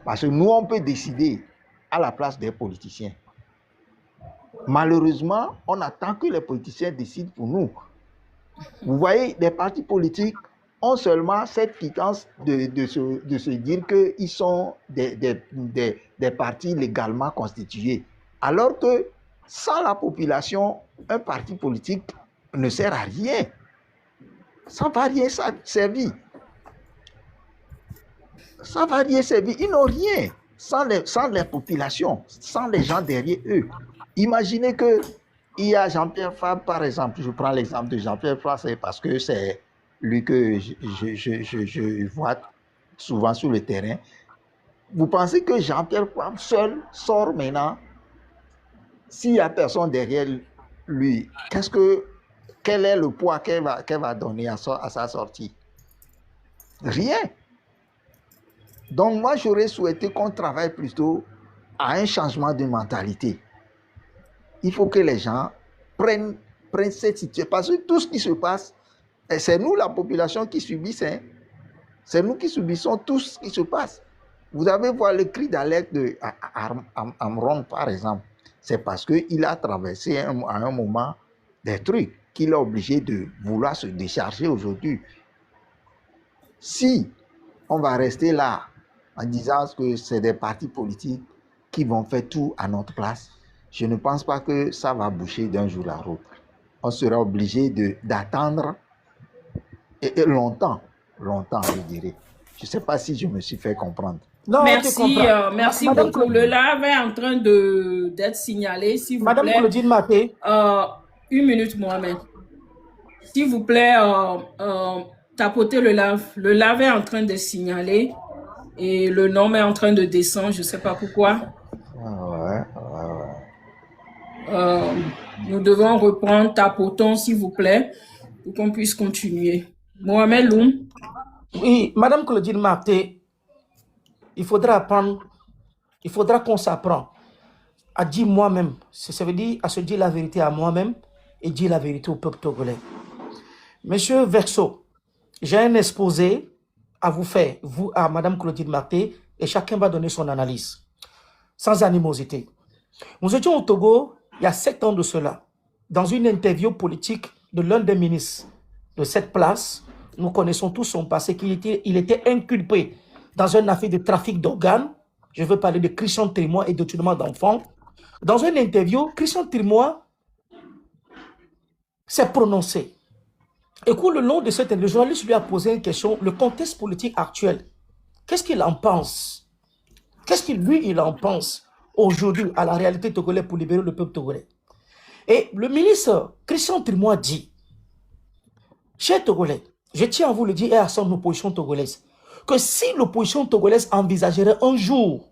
Parce que nous, on peut décider à la place des politiciens. Malheureusement, on attend que les politiciens décident pour nous. Vous voyez, les partis politiques ont seulement cette quittance de se dire qu'ils sont des partis légalement constitués. Alors que sans la population, un parti politique ne sert à rien. Ça ne va rien servir. Ça ne va rien servir. Ils n'ont rien sans les populations, sans les gens derrière eux. Imaginez qu'il y a Jean-Pierre Fabre, par exemple. Je prends l'exemple de Jean-Pierre Fabre, c'est parce que c'est lui que je vois souvent sur le terrain. Vous pensez que Jean-Pierre Fabre seul sort maintenant? S'il n'y a personne derrière lui, quel est le poids qu'elle va donner à sa sortie? Rien. Donc moi, j'aurais souhaité qu'on travaille plutôt à un changement de mentalité. Il faut que les gens prennent cette situation. Parce que tout ce qui se passe, c'est nous, la population, qui subissons. C'est nous qui subissons tout ce qui se passe. Vous avez vu le cri d'alerte d'Amron, par exemple. C'est parce qu'il a traversé à un moment des trucs qu'il est obligé de vouloir se décharger aujourd'hui. Si on va rester là en disant que c'est des partis politiques qui vont faire tout à notre place, je ne pense pas que ça va boucher d'un jour à l'autre. On sera obligé d'attendre et longtemps, je dirais. Je ne sais pas si je me suis fait comprendre. Non, merci beaucoup. Le live est en train d'être signalé, s'il vous plaît. Madame Claudine Maté. 1 minute, Mohamed. S'il vous plaît, tapotez le live. Le live est en train de signaler et le nom est en train de descendre. Je ne sais pas pourquoi. Nous devons reprendre Tapoton, s'il vous plaît, pour qu'on puisse continuer. Mohamed Loum. Oui, Madame Claudine Marté, il faudra apprendre, il faudra qu'on s'apprend à dire moi-même. Ça veut dire à se dire la vérité à moi-même et dire la vérité au peuple togolais. Monsieur Verseau, j'ai un exposé à vous faire, vous, à Madame Claudine Marté, et chacun va donner son analyse, sans animosité. Nous étions au Togo il y a 7 ans de cela, dans une interview politique de l'un des ministres de cette place. Nous connaissons tous son passé, il était inculpé dans une affaire de trafic d'organes. Je veux parler de Christian Trimois et de tunement d'enfants. Dans une interview, Christian Trimois s'est prononcé. Et le long de cette interview, le journaliste lui a posé une question, le contexte politique actuel. Qu'est-ce qu'il en pense? Qu'est-ce qu'il, lui, il en pense aujourd'hui à la réalité togolaise pour libérer le peuple togolais? Et le ministre Christian Trimois dit, chers Togolais, je tiens à vous le dire et à son opposition togolaise, que si l'opposition togolaise envisagerait un jour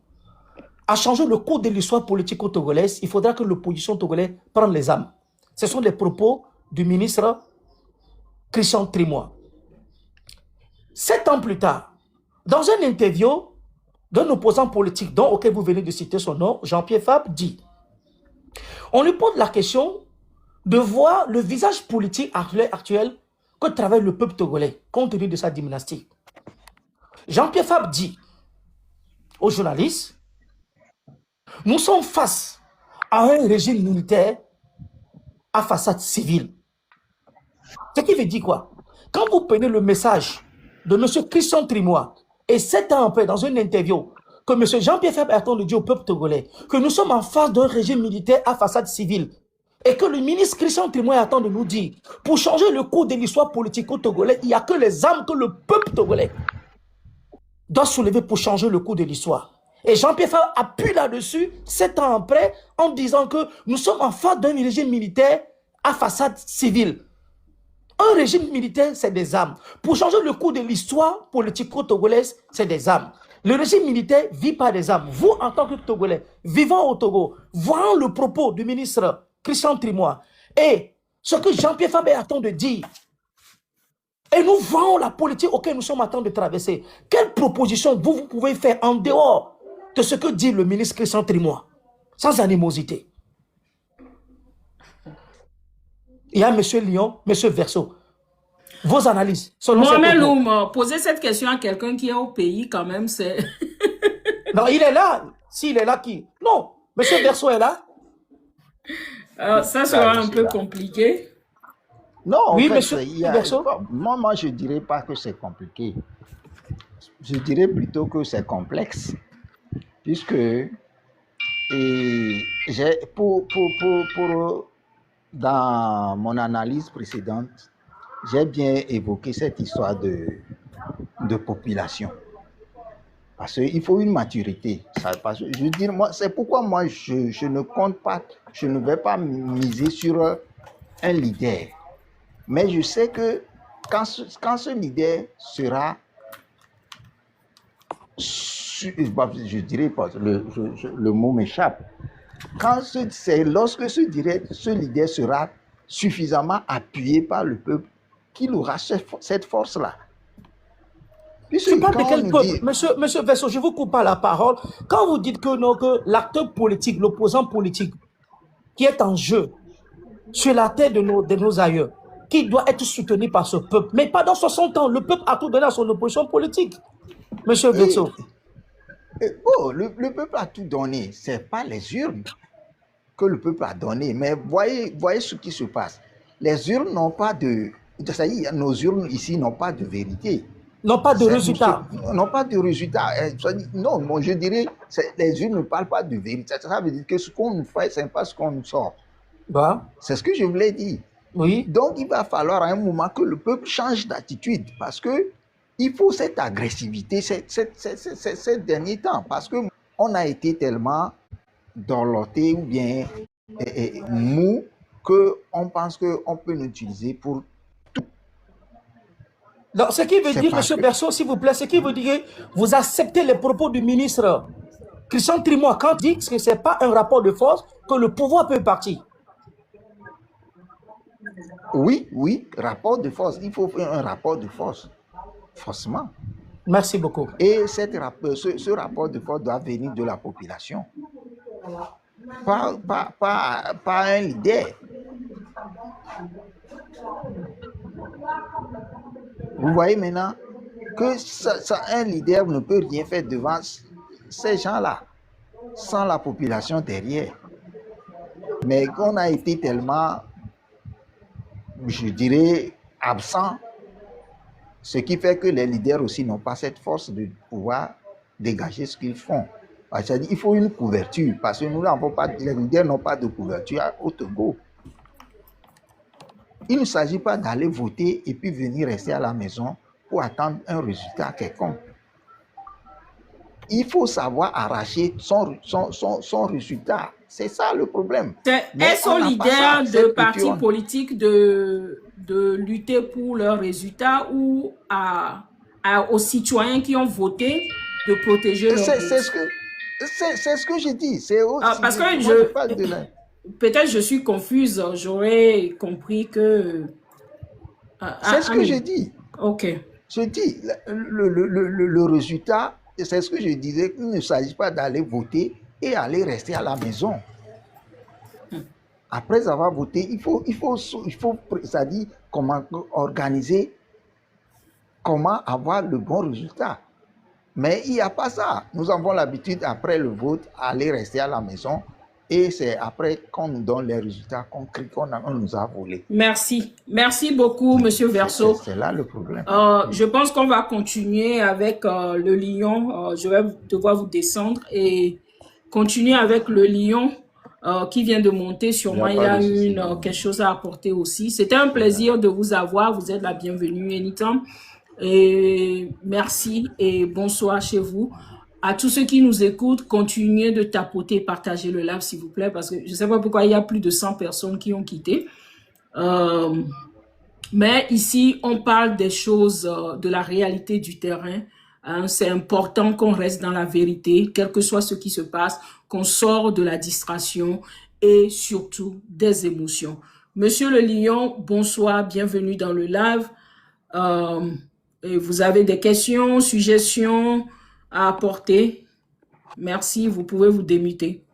à changer le cours de l'histoire politique togolaise, il faudra que l'opposition togolaise prenne les armes. Ce sont les propos du ministre Christian Trimois. 7 ans plus tard, dans une interview d'un opposant politique auquel vous venez de citer son nom, Jean-Pierre Fabre dit, on lui pose la question de voir le visage politique actuel que travaille le peuple togolais, compte tenu de sa dynastie. Jean-Pierre Fabre dit aux journalistes, nous sommes face à un régime militaire à façade civile. Ce qui veut dire quoi? Quand vous prenez le message de M. Christian Trimois et 7 ans après, dans une interview, que M. Jean-Pierre Fabre attend de dire au peuple togolais que nous sommes en face d'un régime militaire à façade civile et que le ministre Christian Trimois attend de nous dire pour changer le cours de l'histoire politique au Togolais, il n'y a que les armes que le peuple togolais doit soulever pour changer le cours de l'histoire. Et Jean-Pierre Fabre appuie là-dessus 7 ans après en disant que nous sommes en face d'un régime militaire à façade civile. Un régime militaire, c'est des armes. Pour changer le cours de l'histoire politique togolaise, c'est des armes. Le régime militaire vit par des armes. Vous, en tant que Togolais, vivant au Togo, voyant le propos du ministre Christian Trimois et ce que Jean-Pierre Fabre attend de dire, et nous voyons la politique auquel nous sommes en train de traverser, quelle proposition vous pouvez faire en dehors de ce que dit le ministre Christian Trimois, sans animosité? Il y a M. Lyon, M. Verseau. Vos analyses. Mohamed Loum, poser cette question à quelqu'un qui est au pays, quand même, c'est... Non, il est là. S'il est là, qui? Non, M. Verseau est là. Ça sera un peu compliqué. Non, oui, en fait, M. Verseau. Moi, je ne dirais pas que c'est compliqué. Je dirais plutôt que c'est complexe. Puisque dans mon analyse précédente, j'ai bien évoqué cette histoire de population. Parce qu'il faut une maturité. Je veux dire, c'est pourquoi moi, je ne compte pas, je ne vais pas miser sur un leader. Mais je sais que quand ce leader sera, je dirais pas, le mot m'échappe, lorsque ce leader sera suffisamment appuyé par le peuple, qu'il aura cette force-là. Je parle de quel peuple? Monsieur Verseau, je vous coupe pas la parole. Quand vous dites que l'acteur politique, l'opposant politique, qui est en jeu sur la terre de nos aïeux, qui doit être soutenu par ce peuple, mais pas dans 60 ans, le peuple a tout donné à son opposition politique. Monsieur Verseau. Le peuple a tout donné. Ce n'est pas les urnes que le peuple a donné. Mais voyez ce qui se passe. Les urnes n'ont pas de... Nos urnes ici n'ont pas de vérité. N'ont pas de résultat. N'ont pas de résultat. Non, moi je dirais, les urnes ne parlent pas de vérité. Ça veut dire que ce qu'on nous fait, ce n'est pas ce qu'on nous sort. Bah. C'est ce que je voulais dire. Oui. Donc il va falloir à un moment que le peuple change d'attitude. Parce que il faut cette agressivité ces derniers temps. Parce qu'on a été tellement dorloté ou bien mou qu'on pense qu'on peut l'utiliser pour tout. Donc, ce qui veut dire, M. Verseau, s'il vous plaît, ce qui veut dire que vous acceptez les propos du ministre Christian Trimois quand il dit que ce n'est pas un rapport de force, que le pouvoir peut partir. Oui, oui, rapport de force. Il faut faire un rapport de force, forcément. Merci beaucoup. Et ce rapport de force doit venir de la population, pas un leader. Vous voyez maintenant que un leader ne peut rien faire devant ces gens-là, sans la population derrière. Mais qu'on a été tellement, je dirais, absent, ce qui fait que les leaders aussi n'ont pas cette force de pouvoir dégager ce qu'ils font. C'est-à-dire qu'il faut une couverture, parce que nous n'avons pas, les leaders n'ont pas de couverture au Togo. Il ne s'agit pas d'aller voter et puis venir rester à la maison pour attendre un résultat quelconque. Il faut savoir arracher son résultat. C'est ça le problème. Est-ce aux leaders de partis politiques de lutter pour leurs résultats ou aux citoyens qui ont voté de protéger leurs résultats? C'est ce que je dis. Parce que peut-être je suis confuse. J'aurais compris que... c'est ce que je dis. Ok. Je dis, le résultat, c'est ce que je disais, il ne s'agit pas d'aller voter et aller rester à la maison. Après avoir voté, il faut c'est-à-dire comment organiser, comment avoir le bon résultat. Mais il n'y a pas ça. Nous avons l'habitude, après le vote, aller rester à la maison. Et c'est après qu'on nous donne les résultats qu'on crie qu'on nous a volé. Merci. Merci beaucoup, Monsieur Verseau. C'est là le problème. Je pense qu'on va continuer avec le lion. Je vais devoir vous descendre et continuer avec le lion qui vient de monter. Sûrement, il a quelque chose à apporter aussi. C'était un plaisir de vous avoir. Vous êtes la bienvenue anytime. Et merci et bonsoir chez vous. À tous ceux qui nous écoutent, continuez de tapoter et partager le live, s'il vous plaît, parce que je ne sais pas pourquoi il y a plus de 100 personnes qui ont quitté. Mais ici, on parle des choses, de la réalité du terrain. C'est important qu'on reste dans la vérité, quel que soit ce qui se passe, qu'on sort de la distraction et surtout des émotions. Monsieur le Lion, bonsoir, bienvenue dans le live. Et vous avez des questions, suggestions à apporter? Merci, vous pouvez vous démuter.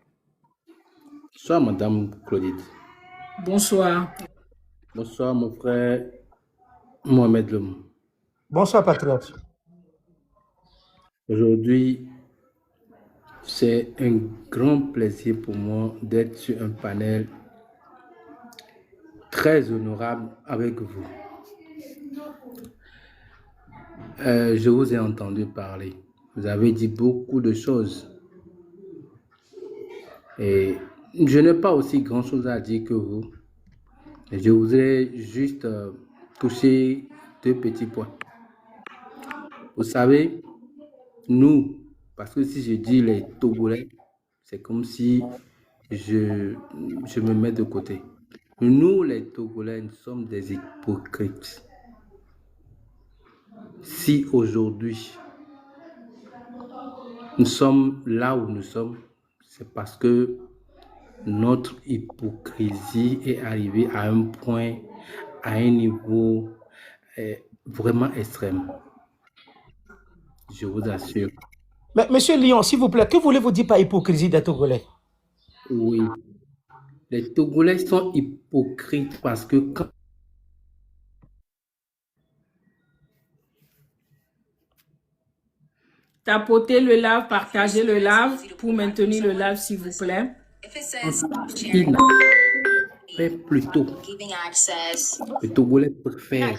Bonsoir, Madame Claudette. Bonsoir. Bonsoir, mon frère Mohamed Lom. Bonsoir, patriote. Aujourd'hui, c'est un grand plaisir pour moi d'être sur un panel très honorable avec vous. Je vous ai entendu parler. Vous avez dit beaucoup de choses. Et je n'ai pas aussi grand-chose à dire que vous. Je voudrais juste toucher deux petits points. Vous savez, nous, parce que si je dis les Togolais, c'est comme si je me mets de côté. Nous, les Togolais, nous sommes des hypocrites. Si aujourd'hui, nous sommes là où nous sommes, c'est parce que notre hypocrisie est arrivée à un point, à un niveau vraiment extrême. Je vous assure. Mais Monsieur Lyon, s'il vous plaît, que voulez-vous dire par hypocrisie des Togolais? Oui. Les Togolais sont hypocrites parce que quand... Tapotez le live, partagez le live pour maintenir le live, s'il vous plaît. Mais plutôt, le Togolais préfère.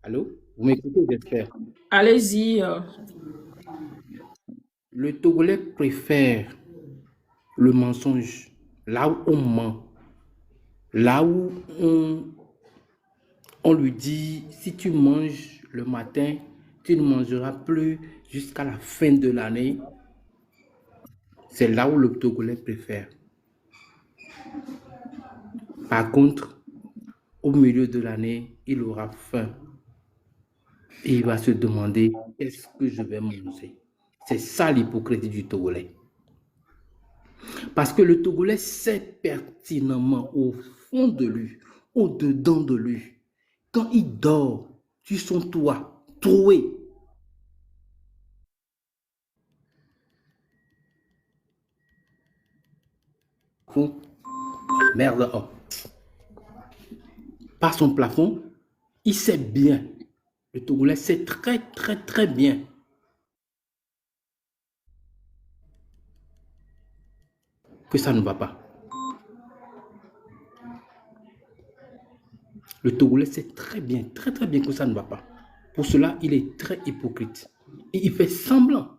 Allô? Vous m'écoutez, j'espère. Allez-y. Le Togolais préfère le mensonge, là où on ment, là où on lui dit, si tu manges le matin, tu ne mangeras plus jusqu'à la fin de l'année. C'est là où le Togolais préfère. Par contre, au milieu de l'année, il aura faim. Et il va se demander, qu'est-ce que je vais manger? C'est ça l'hypocrisie du Togolais. Parce que le Togolais sait pertinemment au fond de lui, au-dedans de lui, quand il dort sur son toit, troué, merde, oh, par son plafond, il sait bien, le Togolais sait très bien que ça ne va pas. Le Togolais sait très bien que ça ne va pas. Pour cela, il est très hypocrite. Et il fait semblant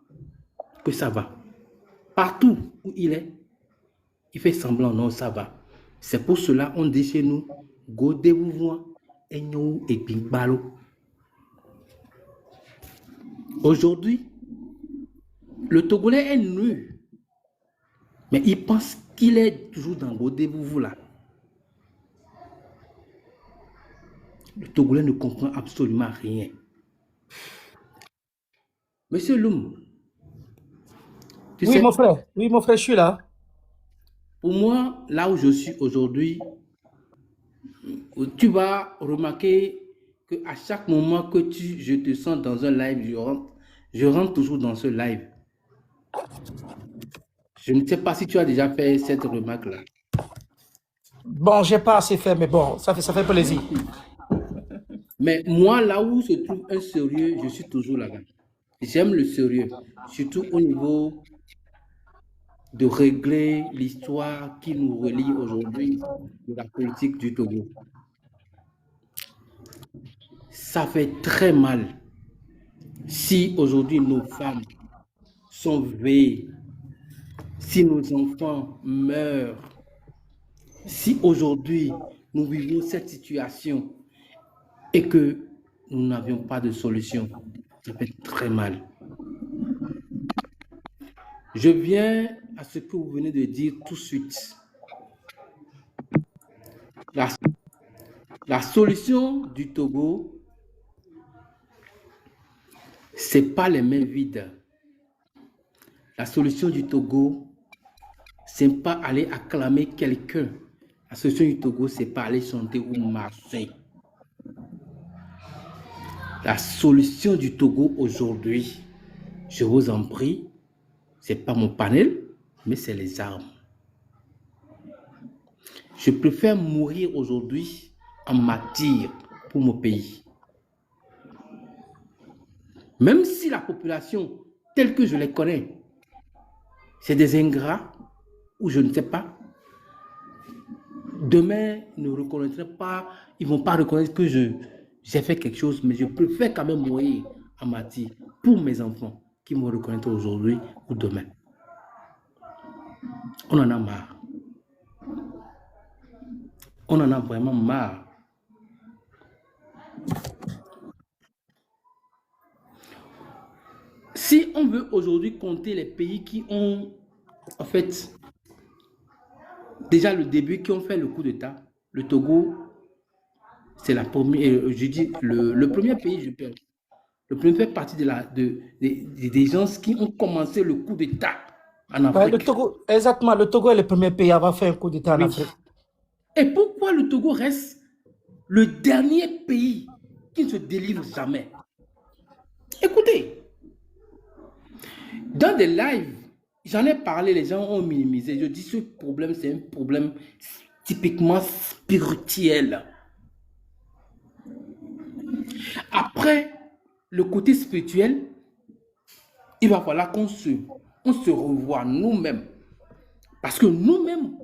que ça va. Partout où il est, il fait semblant, non, ça va. C'est pour cela on dit chez nous, Godé-vous-voin, Egnou et Pimbalo. Aujourd'hui, le Togolais est nul. Mais il pense qu'il est toujours dans Godé-vous-vous là. Le Togolais ne comprend absolument rien. Monsieur Loum, tu Oui, sais, mon frère. Oui, mon frère, je suis là. pour moi, là où je suis aujourd'hui, tu vas remarquer qu'à chaque moment que je te sens dans un live, je rentre toujours dans ce live. Je ne sais pas si tu as déjà fait cette remarque-là. Bon, j'ai pas assez fait, mais bon, ça fait plaisir. Mais moi, là où se trouve un sérieux, je suis toujours là-bas. J'aime le sérieux, surtout au niveau de régler l'histoire qui nous relie aujourd'hui de la politique du Togo. Ça fait très mal si aujourd'hui nos femmes sont veillées, si nos enfants meurent, si aujourd'hui nous vivons cette situation et que nous n'avions pas de solution. Ça fait très mal. Je viens à ce que vous venez de dire tout de suite. La solution du Togo, c'est pas les mains vides. La solution du Togo, c'est pas aller acclamer quelqu'un. La solution du Togo, c'est pas aller chanter ou marcher. La solution du Togo aujourd'hui, je vous en prie, c'est pas mon panel, mais c'est les armes. Je préfère mourir aujourd'hui en martyr pour mon pays. Même si la population, telle que je les connais, c'est des ingrats, ou je ne sais pas, demain, ils ne reconnaîtront pas, ils ne vont pas reconnaître que j'ai fait quelque chose, mais je préfère quand même mourir en martyr pour mes enfants qui me reconnaître aujourd'hui ou demain. On en a marre. On en a vraiment marre. Si on veut aujourd'hui compter les pays qui ont, en fait, déjà le début, qui ont fait le coup d'État, le Togo, c'est la première, je dis, le premier pays, je pense. Le premier fait partie des gens qui ont commencé le coup d'État en Ouais, le Afrique. Togo, exactement, le Togo est le premier pays à avoir fait un coup d'État en Oui. Afrique. Et pourquoi le Togo reste le dernier pays qui ne se délivre jamais? Écoutez, dans des lives, j'en ai parlé, les gens ont minimisé. Je dis ce problème, c'est un problème typiquement spirituel. Après le côté spirituel, il va falloir qu'on se revoie nous-mêmes. Parce que nous-mêmes,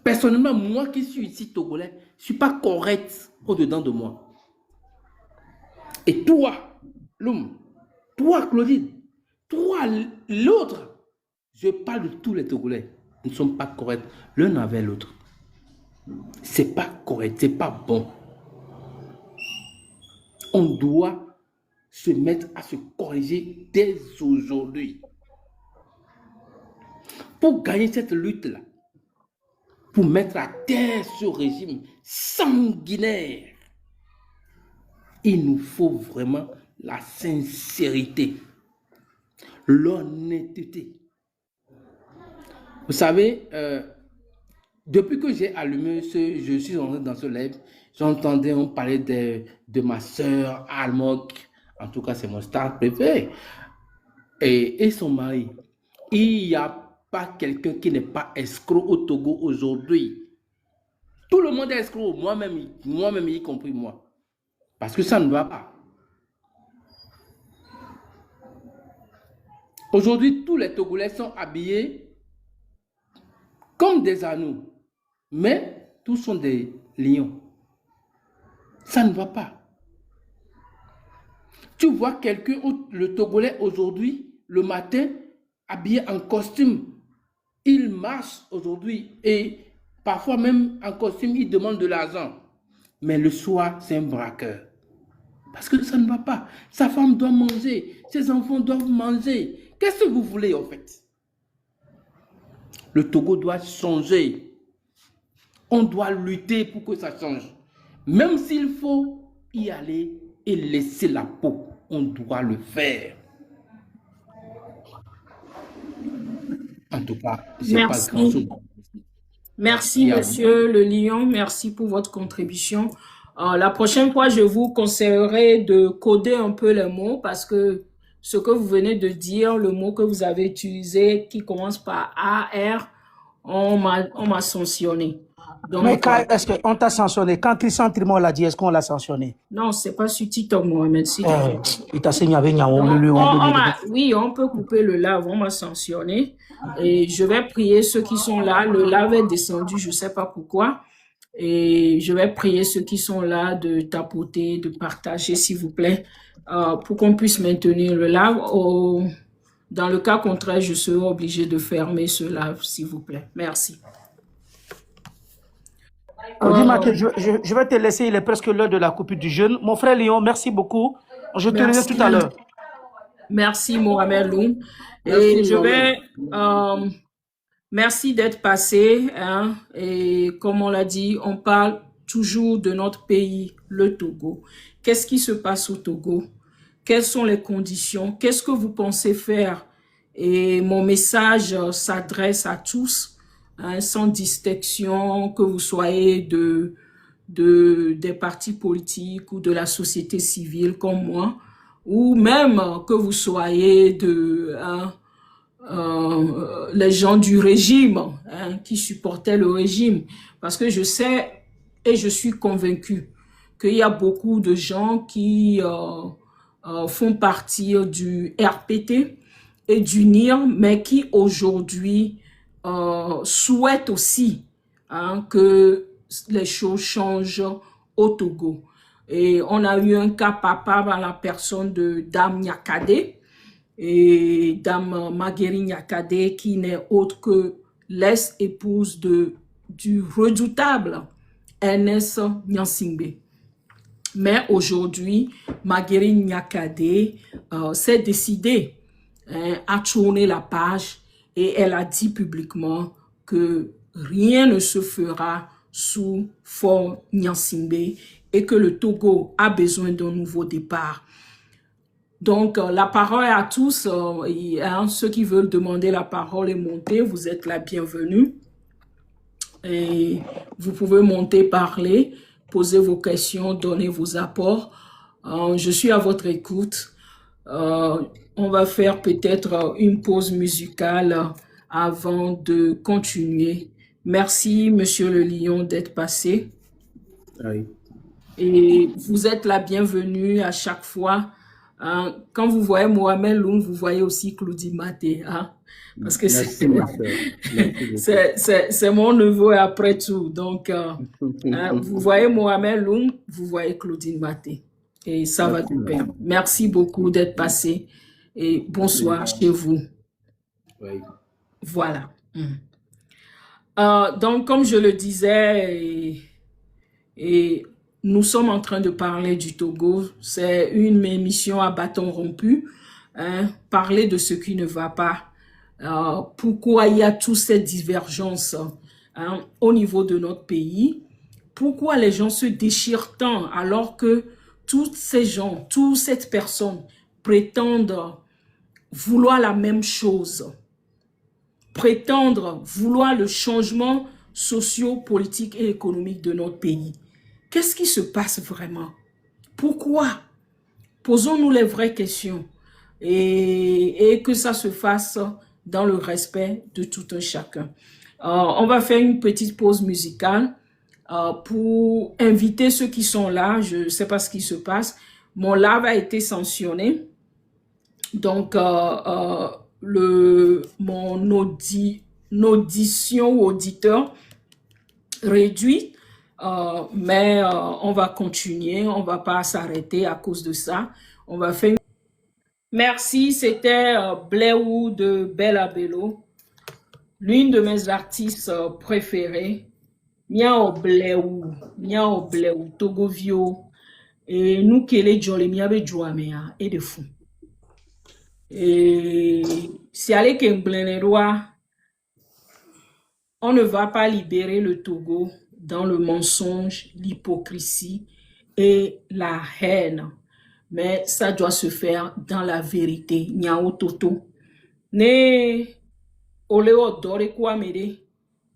personnellement, moi qui suis ici togolais, je ne suis pas correct au-dedans de moi. Et toi, Loum, toi, Claudine, toi, l'autre, je parle de tous les Togolais. Ils ne sont pas corrects l'un avec l'autre. C'est pas correct, c'est pas bon. On doit se mettre à se corriger dès aujourd'hui. Pour gagner cette lutte-là, pour mettre à terre ce régime sanguinaire, il nous faut vraiment la sincérité, l'honnêteté. Vous savez, depuis que j'ai allumé je suis entré dans ce live, j'entendais on parler de ma sœur allemande. En tout cas, c'est mon star préféré. Et son mari. Il n'y a pas quelqu'un qui n'est pas escroc au Togo aujourd'hui. Tout le monde est escroc, moi-même y compris moi. Parce que ça ne va pas. Aujourd'hui, tous les Togolais sont habillés comme des anneaux. Mais tous sont des lions. Ça ne va pas. Tu vois quelqu'un, le Togolais aujourd'hui, le matin, habillé en costume. Il marche aujourd'hui et parfois même en costume, il demande de l'argent. Mais le soir, c'est un braqueur. Parce que ça ne va pas. Sa femme doit manger, ses enfants doivent manger. Qu'est-ce que vous voulez en fait? Le Togo doit changer. On doit lutter pour que ça change. Même s'il faut y aller et laisser la peau, on doit le faire. En tout cas, j'ai pas grand-chose. Merci, monsieur le lion. Merci pour votre contribution. La prochaine fois, je vous conseillerais de coder un peu les mots parce que ce que vous venez de dire, le mot que vous avez utilisé qui commence par AR, on m'a sanctionné. Donc, mais est-ce qu'on t'a sanctionné? Quand Christian Trimon l'a dit, est-ce qu'on l'a sanctionné? Non, c'est pas sur TikTok, Mohamed. Il t'a saigné avec oui, on peut couper le live, on m'a sanctionné. Et je vais prier ceux qui sont là. Le live est descendu, je ne sais pas pourquoi. Et je vais prier ceux qui sont là de tapoter, de partager, s'il vous plaît, pour qu'on puisse maintenir le live. Dans le cas contraire, je serai obligé de fermer ce live, s'il vous plaît. Merci. Je vais te laisser, il est presque l'heure de la coupure du jeûne. Mon frère Léon, merci beaucoup. Je te reviens tout à l'heure. Merci, Mohamed Loum. Et je vais... merci d'être passé. Hein, et comme on l'a dit, on parle toujours de notre pays, le Togo. Qu'est-ce qui se passe au Togo? Quelles sont les conditions? Qu'est-ce que vous pensez faire? Et mon message s'adresse à tous, hein, sans distinction, que vous soyez des partis politiques ou de la société civile comme moi, ou même que vous soyez les gens du régime, hein, qui supportaient le régime. Parce que je sais et je suis convaincu qu'il y a beaucoup de gens qui font partie du RPT et du NIR, mais qui aujourd'hui souhaitent aussi, hein, que les choses changent au Togo. Et on a eu un cas papa dans la personne de Dame Nyakade, et Dame Magueri Nyakade, qui n'est autre que l'ex-épouse du redoutable Ernest Nyansingbe. Mais aujourd'hui, Magueri Nyakade s'est décidée, hein, à tourner la page, et elle a dit publiquement que rien ne se fera sous Faure Nyansingbe et que le Togo a besoin d'un nouveau départ. Donc, la parole est à tous. Hein, ceux qui veulent demander la parole et monter, vous êtes la bienvenue. Et vous pouvez monter, parler, poser vos questions, donner vos apports. Je suis à votre écoute. On va faire peut-être une pause musicale avant de continuer. Merci, Monsieur le Lion, d'être passé. Oui. Et vous êtes la bienvenue à chaque fois. Quand vous voyez Mohamed Loum, vous voyez aussi Claudie Maté. Hein? Parce que c'est mon neveu après tout. Donc, vous voyez Mohamed Loum, vous voyez Claudine Maté. Et ça va de pair. Merci beaucoup d'être passé. Et bonsoir chez vous. Oui. Voilà. Donc, comme je le disais, et nous sommes en train de parler du Togo. C'est une émission à bâton rompu. Hein, parler de ce qui ne va pas. Pourquoi il y a toutes ces divergences, hein, au niveau de notre pays. Pourquoi les gens se déchirent tant alors que tous ces gens, toutes ces personnes prétendent vouloir la même chose. prétendre vouloir le changement socio-politique et économique de notre pays. Qu'est-ce qui se passe vraiment? Pourquoi? Posons-nous les vraies questions et que ça se fasse dans le respect de tout un chacun. On va faire une petite pause musicale pour inviter ceux qui sont là. Je ne sais pas ce qui se passe. Mon live a été sanctionné. Donc, mon audition ou auditeur réduit. Mais on va continuer. On ne va pas s'arrêter à cause de ça. On va faire une... Merci, c'était Bléou de Bella Bello, l'une de mes artistes préférées. Miao Bléou, Togovio, et nous qui les jolés, miabe jouamea et de fou. Et si allez qu'un on ne va pas libérer le Togo dans le mensonge, l'hypocrisie et la haine. Mais ça doit se faire dans la vérité. Nyao toto. Ne oleo dore kwa mede.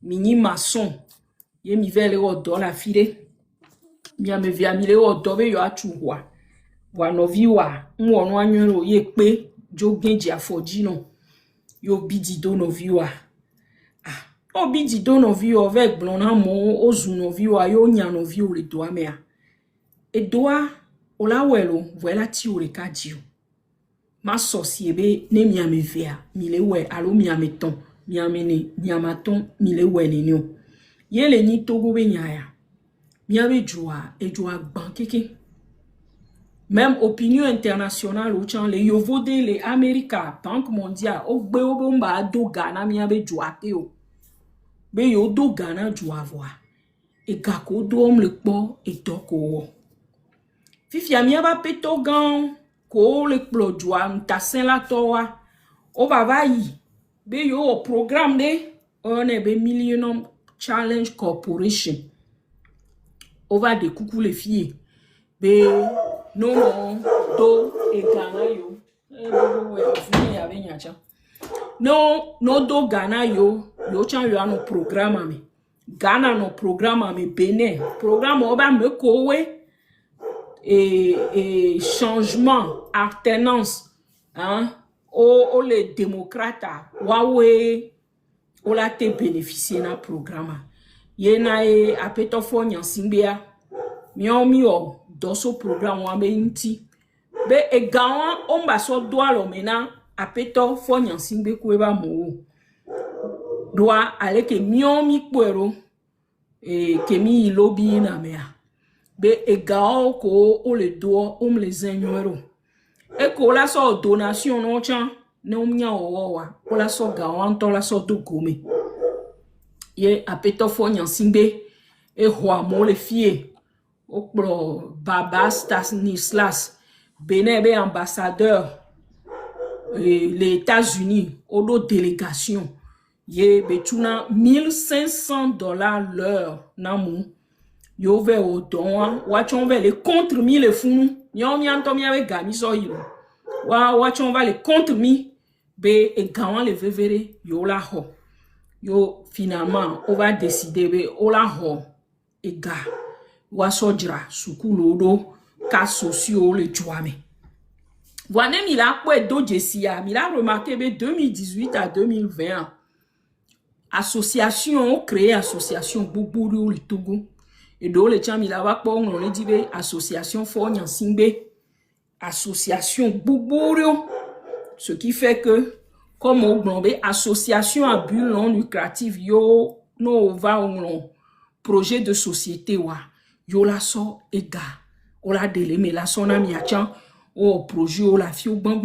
Mini maçon. Ye mi vele o do la fide. Mia me via mi le o do be yo achuwa. Wa no viwa. Mwo no anyo ye pe. Jo genji afoji no. Yo bidi do no viwa. O bidi do no viwa. Vek blona mo. Ozu no viwa. Yo nya no viwa le doa mea. E doa. Ola welo, voilà ti o reka dio. Ma sosiebe ne miame vea, mile we alo miame ton, miame ne, miamaton, mile we ne nyo. Yele ni togo be nyaya. Miame joa, e joa bankeke. Même opinion internationale ou chan, le yovode, le Amerika, Banque mondiale, o gbe obomba do Ghana miame joa te o. Be yo do Ghana joa voa. E gako do om le po, e toko o. Fifia miaba peto gan ko le plodwa ntasen la towa o baba yi be yo o programme de on be Millennium Challenge Corporation o va de coucou les filles be non do e Ghana yo no do Ghana yo chan yo ano programme me Ghana no programme me Benin programme o ba me kowe et changement, alternance, hein, les démocrates, waoué, on l'a te bénéficié dans le programme. Yena e apeto fo nyansimbea, mio, dans ce programme, on a inti. Be e gawan, on ba so doa lo mena, apeto fo nyansimbe kueba mo. Doa ale ke mi puero, ke mi lobby na mea. Be egao ko o le do o me les ignorero e ko la so donation no chan ne o mnya o wa o la so gawan to la so do gome ye apeto fo nyansimbe e ho mo le fie o pro baba Stanislas Benin be ambassadeur les États-Unis o do délégation ye betuna $1,500 l'heure na mu yo ve o don wachon ve le contre mi le funu nyon mi anto mi ave gami so yilo wachon va le contre mi be e gawan le vevere yo la ho yo finalement on va décider be o la ho e ga wa sojra sukulo do ka socio le joame voine mi la po do jesia mi la remarqué be 2018 à 2020 association créé association Boubou le Togo. Et donc, les gens, on a dit association Fornian Singbe, association Boubouro. Ce qui fait que, comme on dit, association à but non lucratif, yo, no va on projet de société, wa, yo la so ega, o la délé, mais la son ami achan, o projet, o la fio, ban.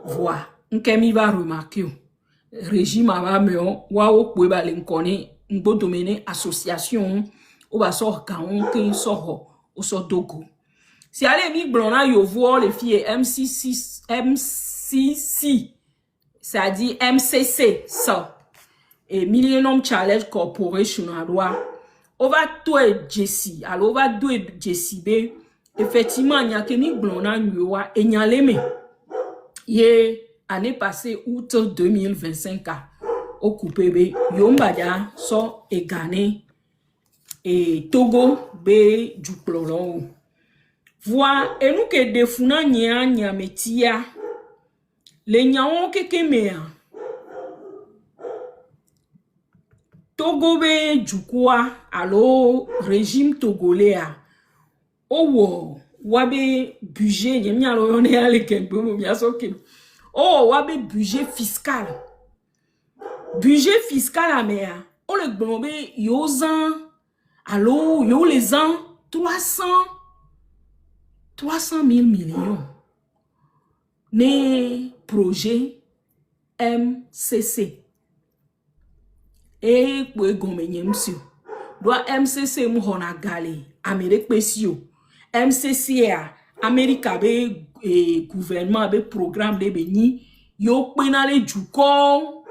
Voilà, on va remarquer, régime va me, wa o poueba l'encone, un beau domaine association, ou va sort kaon kin sort au sort dogo. Si allez mi blona yo voir les filles MCC, c'est-à-dire MCC ça et Millennium Challenge Corporation à loi. On va tout Jessie, alors on va tout Jessie B. Effectivement, il y a que mi blona yo et n'y a les mais. Ye année passée août 2025 occupé be yombadia so e Ghana et Togo be du plolon. Vois et nous que defuna nya metia le nyaon ke mea Togo be du quoi allo régime togolais a owo wabe budget yemi alo yone ale kembo mo miaso ke oh wabe budget fiscal a mea o le gbombe yozan allo yo les ans 300 000 millions ne projet MCC et pour gommenye monsieur doit MCC mu hona gale Amérique pesio MCC a America be gouvernement be programme de beni yo penale du corps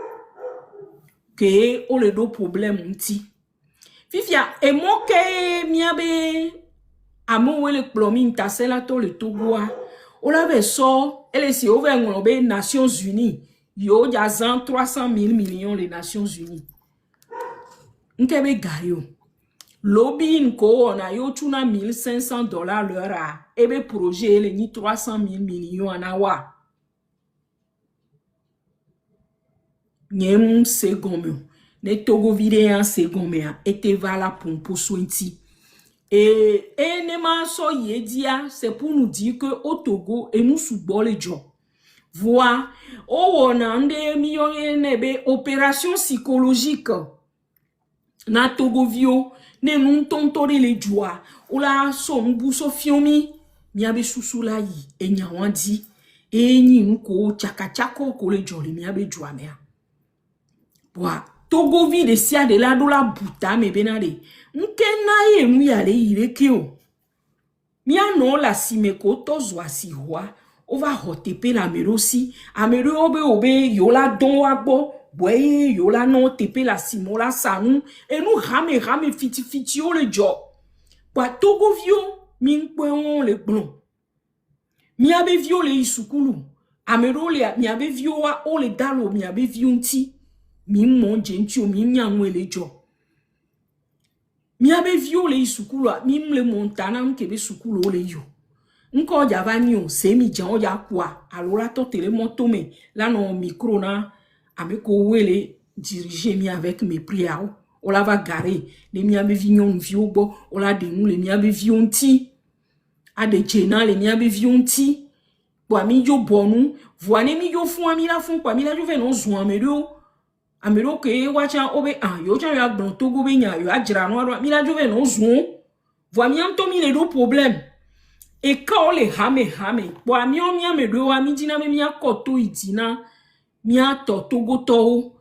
que o le do problème nti fifia e mo ke miabe amo le plumbing tasela to le Togo o la be so ele si over ngolobe Nations Unies yo jazan 300 000 millions les Nations Unies nkebe gayo lobby nko na yo tuna $1,500 l'heure a ebe projet le ni 300 000 millions anawa nyem segomio ne Togo vidéen segomia était vala pour sointi et nema so yedia c'est pour nous dire que au Togo et nous sous les gens voix o on de millions nebe opération psychologique na Togo vio ne nun tontori le joie ou la so mbuso fiomi miabe susula yi enyawandi enyi nko chakachako ko le joli miabe joie mea wa Togo vi de sia de la do la buta me benade nke na ye mu yale ireke o mia no la simeko tozwa si roi o va hotepe la merosi amero obe yola don wagbo boye yola no tepe la simola sanu et nous rame fiti o le jo pa Togo vio min on le blon mi abe vio le isukulu amero le mi abe vio wa o le dalo mi abe vio nti mi mon jentio mi nyanwe le jo mi abe vio le isukulu mi le montana mkebe sukulu o le yo nko javani o semi jan o ya kwa alora to tele motome la no micro na ameko wele diriger mi avec mes prières o la va garer les mi abe vignon viogbo o la de nous les mi abe vionti a de jena les mi abe vionti bo mi jo bonu voine mi jo fun ami la fun kwa mi la jo ve no zun amero ke wacha obe yo cha ya gbon Togo be nya yo ajira no mi la jo ve no zun vo mi anto mi le do problème et quand les hame bo ami o mi amedo ami dina me mi akoto idina mi ato Togo to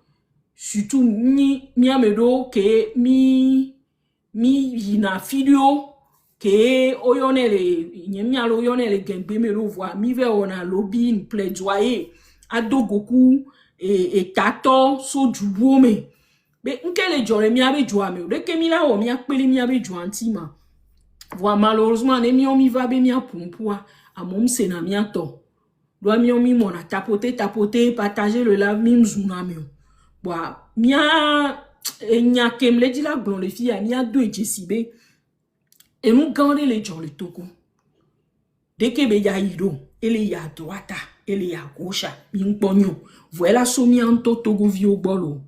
surtout mi amedo ke mi yina video ke oyonele nyemi alo oyonele gembe me lo voir mi ve ona lobby une plaidoyer adogoku et tato so jubuome be nkele jore mi abe joame de ke mi la o mi apele mi abe joantima voir malheureusement ne mi o mi va be mi apumpua amom se na mi ato doit mi o mi mona tapoter partager le lave mi mzuname boa mia enya kemle di la glon les filles mi a do ejesibe et nous garder les gens le Togo dès que be ya ido ele ya droite ele ya gauche mi nponyo voilà somi anto Togo vio bolo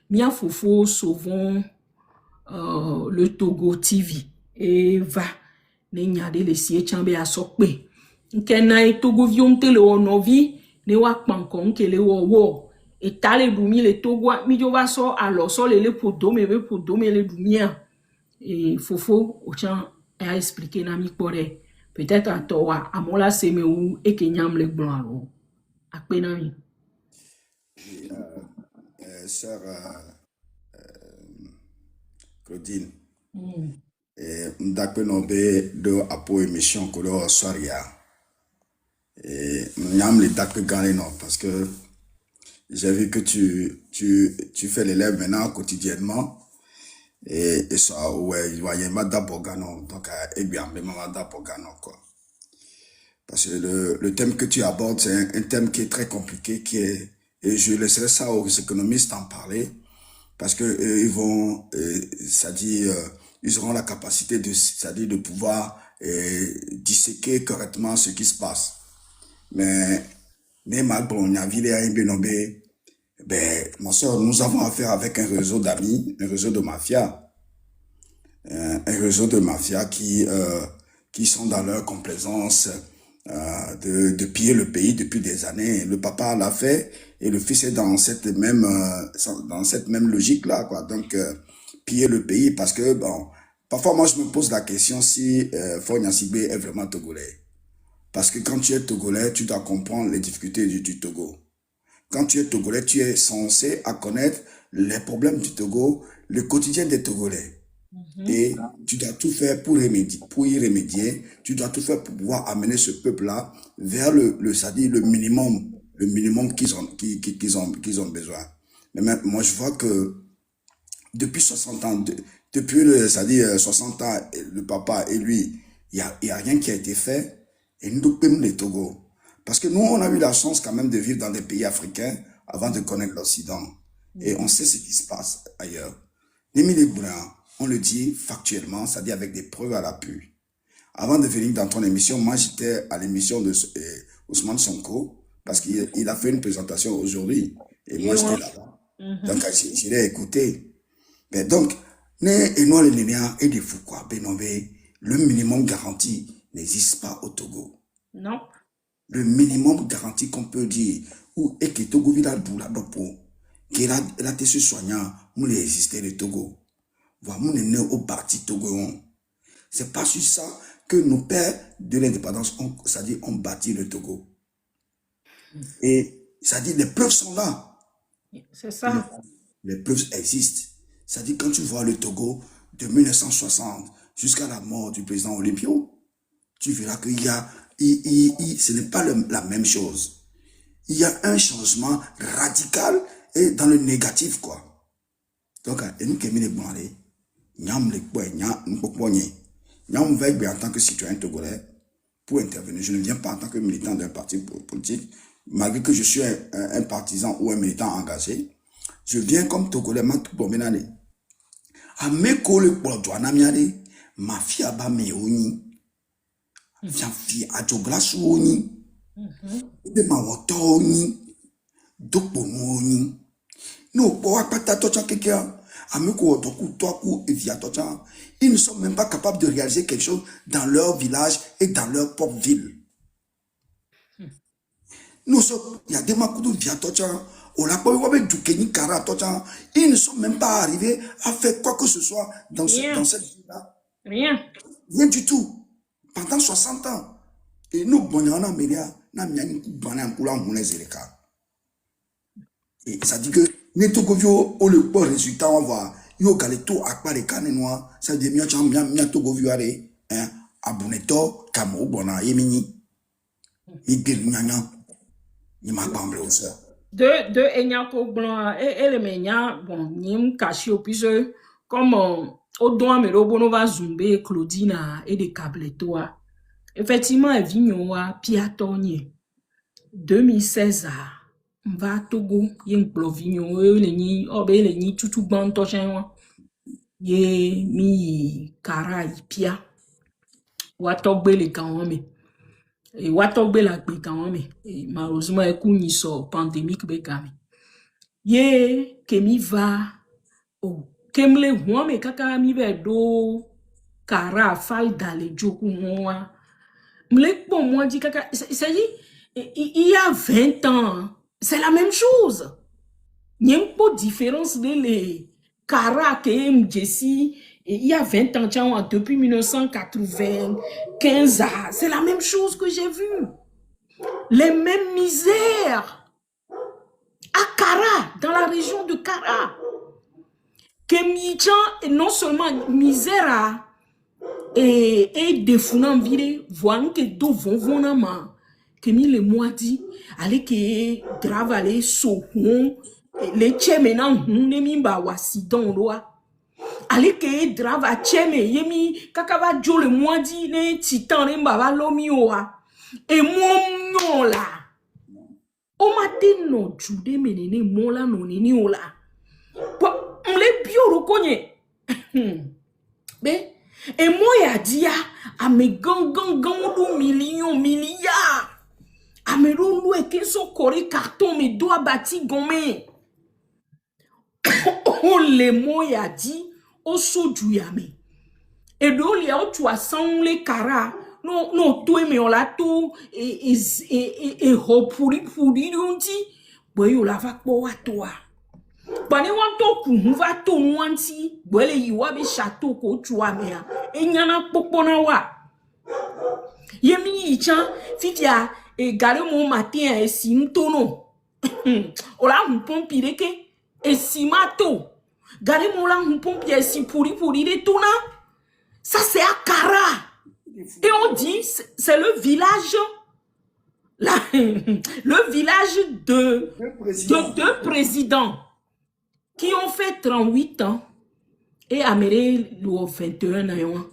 mi a fofo sauvons le Togo TV et va ne nyade le sie chambe a sokpe nkena e Togo vio mtele onovi ne wa kpanko nkele wo et tale dumi le Togo mi jo va so alors so le podome be podome le dumia et fofo o chan a expliqué na mi pore peut-être à toi à mola seme ou et que nyam le blanc a penami sœur Claudine m'dakpe no be do apo émission ko lo soria et nyam le dakpe gané non parce que j'ai vu que tu fais l'élève maintenant quotidiennement et ça ouais voyez madame Bogano donc et bien mais madame Bogano quoi parce que le thème que tu abordes c'est un thème qui est très compliqué qui est Et je laisserai ça aux économistes en parler parce que ils vont, c'est-à-dire, ils auront la capacité de, c'est-à-dire de pouvoir disséquer correctement ce qui se passe. Mais ben, mon soeur, nous avons affaire avec un réseau d'amis, un réseau de mafia, un réseau de mafia qui sont dans leur complaisance de piller le pays depuis des années. Le papa l'a fait et le fils est dans cette même logique-là, quoi. Donc, piller le pays parce que, bon, parfois moi je me pose la question si Faure Gnassingbé est vraiment togolais. Parce que quand tu es togolais, tu dois comprendre les difficultés du Togo. Quand tu es togolais, tu es censé à connaître les problèmes du Togo, le quotidien des Togolais. Et tu dois tout faire pour y remédier. Tu dois tout faire pour pouvoir amener ce peuple-là vers c'est-à-dire le minimum qu'ils ont besoin. Mais même, moi, je vois que depuis 60 ans, c'est-à-dire 60 ans, le papa et lui, il y a rien qui a été fait. Et nous, les Togo. Parce que nous, on a eu la chance quand même de vivre dans des pays africains avant de connaître l'Occident. Et on sait ce qui se passe ailleurs. Émile Brun, on le dit factuellement, c'est-à-dire avec des preuves à l'appui. Avant de venir dans ton émission, moi j'étais à l'émission de Ousmane Sonko, parce qu'il a fait une présentation aujourd'hui. Et moi j'étais là-bas. Donc je l'ai écouté. Mais donc, le minimum garanti n'existe pas au Togo. Non. Le minimum garanti qu'on peut dire, ou est que Togo vit la douleur d'opo, qu'il a été soignant, nous exister le Togo. Voilà, nous sommes nés au parti Togo. C'est pas sur ça que nos pères de l'indépendance, c'est-à-dire, ont bâti le Togo. Et, c'est-à-dire, les preuves sont là. C'est ça. Les preuves existent. C'est-à-dire, quand tu vois le Togo de 1960 jusqu'à la mort du président Olympio, tu verras qu'il y a, ce n'est pas la même chose. Il y a un changement radical et dans le négatif, quoi. Donc, nous qui sommes en tant que citoyen togolais pour intervenir. Je ne viens pas en tant que militant d'un parti politique, malgré que je suis un partisan ou un militant engagé. Je viens comme togolais, mafia ba meoni fianfi ajoglasoni de mawotoni dokpononi no po apata tocha quelqu'un ameko otoku toku evia tocha. Ils ne sont même pas capables de réaliser quelque chose dans leur village et dans leur propre ville. Nous sommes, il y a des makoudou via tocha. Ils ne sont même pas arrivés à faire quoi que ce soit dans cette ville-là. Rien. Rien du tout. Pendant 60 ans. Et nous, et ça dit que Netogovio, au le bon résultat, on va yo galeto akpa les canenois, ça dit mia togovio are, abuneto, kamo bona yemini. Igel nyanya. Ni ma bamble aussi. De Enyako Blanc et le Menya, bon, Nim Cachio, puisque comme au doigt, mais l'obono va zumber Claudina et des cabletois. Effectivement, elle vient Piatonnier. 2016, on va à Togo, il y a un plovignon, les ni tout bon, tochen, ye mi kara pia, watogbe les kanwame. Et watogbe la gbe kanwame. Et malheureusement, il y a une pandémique begame. Ye kemi va o kemle huame kaka mi be do kara fal dale joku moi. Mle bon moi dit kaka il s'agit il y a 20 ans, c'est la même chose. Il n'y a pas de différence de les kara que m'jessi il y a 20 ans tiens, depuis 1995, c'est la même chose que j'ai vu. Les mêmes misères à Kara, dans la région de Kara. Que non seulement misère et défoulant vire, voyons que do vont nama. Que mi le moiti, allez que grave allez sohon, les tchemenan ne mi ba wasidon loa. Allez que grave a tcheme, yemi kakava jo le moiti ne titan ne mbaba lomi oa. Et mon non là. O matin no jude menene mola no nini ola. Po mle bioro konye. Be et moi ya dia a me gang milliard. A me rolo e kenso kore carton me doa bati gome. O le mo ya di o so du ya me. Et do li a o tu asan le kara no to me on la to e ho puri yonti boy yo la va po wa to a. Bani wan to ku va to wanti bole yi wa be chateau ko tu a me a. E nyana popo na wa. Yemi yi chan fitia e gare mo matin e simtono. Ola un pompire ke e simato. Gare mo la un pompire si puri de tona. Ça c'est Akara. Et on dit c'est le village le village de deux présidents qui ont fait 38 ans et améré le 21 ans.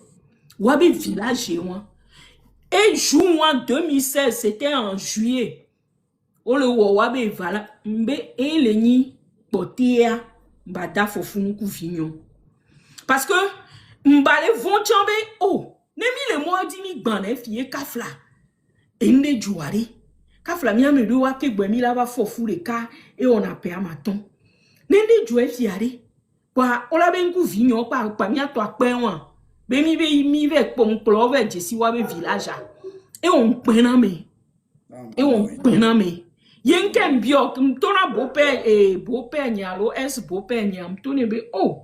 Wabi village et juin 2016 c'était en juillet. O le wabi vala mbe et leni potia bada fofunu kuvinyo. Parce que mbale vont chambe oh nemi le mo di mi gbane fie kafla ende juare kafla mi ame do wa ke gbemi la ba fofu le ka e on a pe amaton nende juare fiare kwa ola ben ku vinyo pa mi ato ape won be mi ve pomplo ve jesi wa be village e on pena me yen ken bio mtona bope nyalo es bope nyam tone be oh.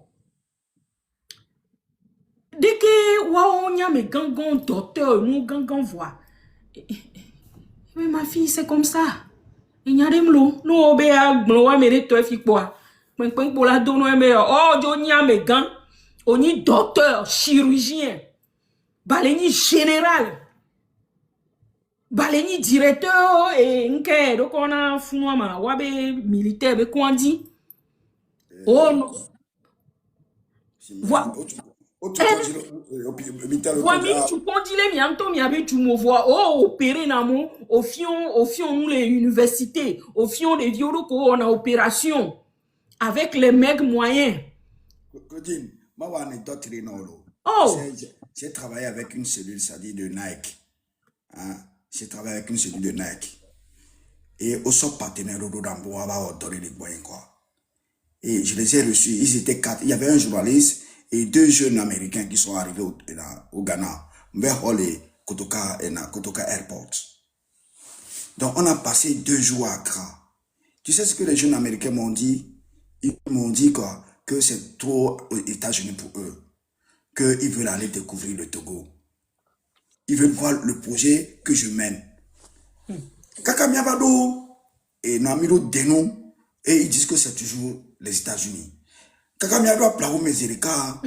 Dès que on y a mes gangons docteur, nous gangons voix. Mais ma fille, c'est comme ça. Il y a des mots. Nous, on a gloire, mais les toi, fille, quoi. Pour la donner, mais oh, on y a mes gants. On y docteur, chirurgien. Baleni général. Baleni directeur, et n'ké, donc on a founoua, ma wabe militaire, mais quoi on dit? Oh, non. Voilà. Tu condile mi anto mi abe tu me vois oh opérer namo au fion les universités au fion des violo ko on a opération avec les mecs moyens. Claudine, ma wa anecdote renolo. Oh, j'ai travaillé avec une cellule, ça dit de Nike. Hein? J'ai travaillé avec une cellule de Nike. Et au sort partenaire au Rodambo va donner les moyens quoi. Et je les ai reçus, ils étaient 4. Il y avait un journaliste et 2 jeunes Américains qui sont arrivés au Ghana, vers les Kotoka Airport. Donc, on a passé 2 jours à Accra. Tu sais ce que les jeunes Américains m'ont dit? Ils m'ont dit quoi? Que c'est trop aux États-Unis pour eux. Qu'ils veulent aller découvrir le Togo. Ils veulent voir le projet que je mène. Kaka Miabado et Namiro Deno, et ils disent que c'est toujours les États-Unis. Kakamia doit plaire mes éricats.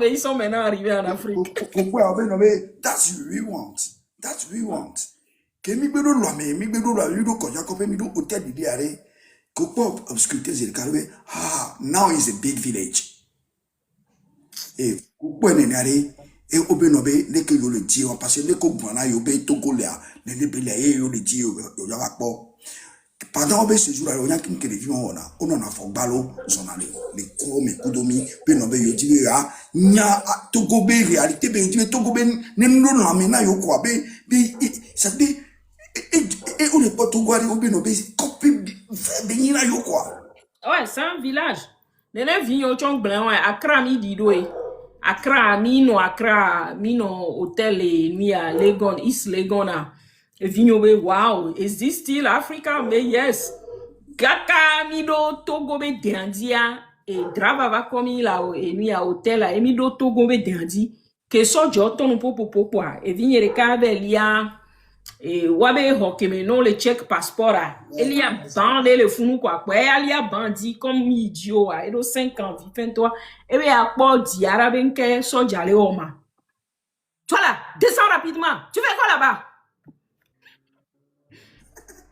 Ils sont maintenant arrivés en Afrique. That's what we want. That's what we want. Que mi bedo lo me, mi bedo lo yudo ko Jacob mi do hotel di diare. Ko po obscurité zirkalwe. Ah, now is a big village. Et ko po nenare et obenobe ne ke yo le di on parce ne ko gbona yo be to ko lea, ne ne be le yo le di yo ya wa po. Pendant ce jour-là, on a qu'une télévision, on a fait ballot, on a les cours, mes coudomi, puis on a dit, ah, nya, togo be, réalité, be, dit, togo be, n'aime non, la mena, yo, quoi, be, ça dit, et on est pas togo, on be, no, be, copie, béni, là, yo, quoi. Ouais, c'est un village. Les vignes au Tchong Blanc, Accra, mi didoé. Accra, mino, hôtel, et mi à Legon, East Legona. Vignobe, wow, is this still Africa? Mais yes. Kaka mido togobe dendia et drava va komi la et lui à hôtel et mido togobe dendi que so joton popo et vignere kabe lia et wabe hokeme non le check passeport et lia bandé le funu quoi il y a bandi comme idiot et do 5 ans 23 et bien à port di arabenke so jale oma. Voilà, descends rapidement. Tu fais quoi là-bas?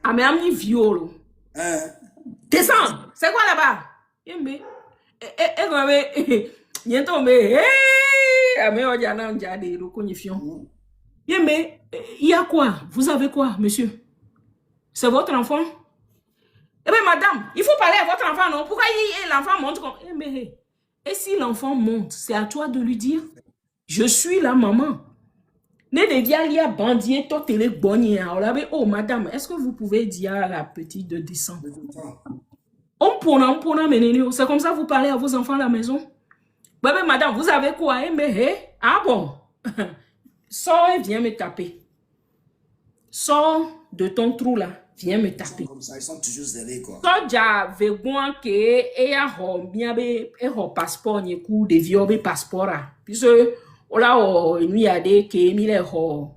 Ah, mais ami violo. Descends. C'est quoi là-bas? Yembe. Yembe, il y a quoi? Vous avez quoi, monsieur? C'est votre enfant? Eh bien, madame, il faut parler à votre enfant, non? Pourquoi l'enfant monte comme... Eh, mais, et si l'enfant monte, c'est à toi de lui dire, je suis la maman. Ne devia bandier toi télé bonnier. Oh, madame, est-ce que vous pouvez dire à la petite de descendre? On peut, c'est comme ça que vous parlez à vos enfants à la maison? Bébé, madame, vous avez quoi? Eh, mais, ah bon? Sors et viens me taper. Sors de ton trou là, viens me taper. Comme ça, ils sont toujours zélés, quoi. Soja vegoin que et a ho miabe e ho passeport ni ku de viobe passeport a. Puisque ola o nuit a de que mi le ho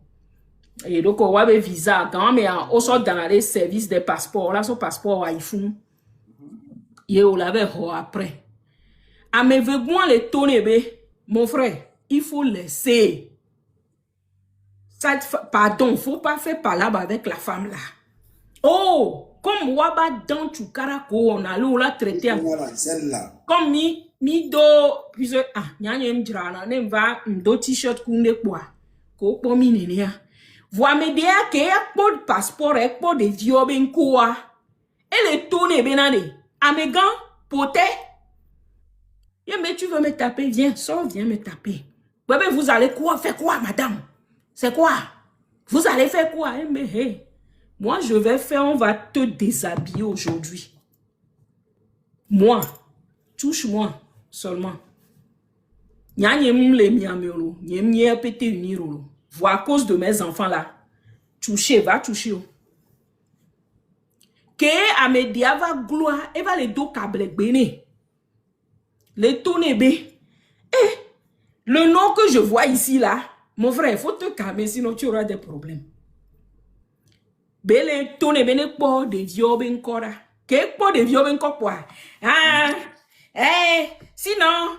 et donc on va visa quand mais on sort dans les services des passeports là son passeport a ifun. Et on l'avait ho après. A me vegoin le tonebe mon frère, il faut laisser. Ça, pardon, faut pas faire palabre avec la femme là. Oh, comme Waba dans Chukarako, on a l'eau la traité. Comme mi do, puis nyanye mdrana, ne va do t-shirt kunde kwa. Ko po mi nenia. Voa me dea ke ya po passeport ek po de viobe nkoa. Et le tourne benade. Amegan, poté. Yeah, mais tu veux me taper, viens, sors, viens me taper. Bébé, vous allez quoi, faire quoi, madame? C'est quoi? Vous allez faire quoi? Eh, mais hey. Moi, je vais faire, on va te déshabiller aujourd'hui. Moi, touche-moi seulement. Voilà, à cause de mes enfants là. Toucher, va toucher. Que Amédia va gloire, et va les deux câbles béné. Les tourner bé. Eh, le nom que je vois ici là, mon frère, il faut te calmer, sinon tu auras des problèmes. Bele tone bene po de viobe encore. Que po de viobe encore quoi? Ah, sinon,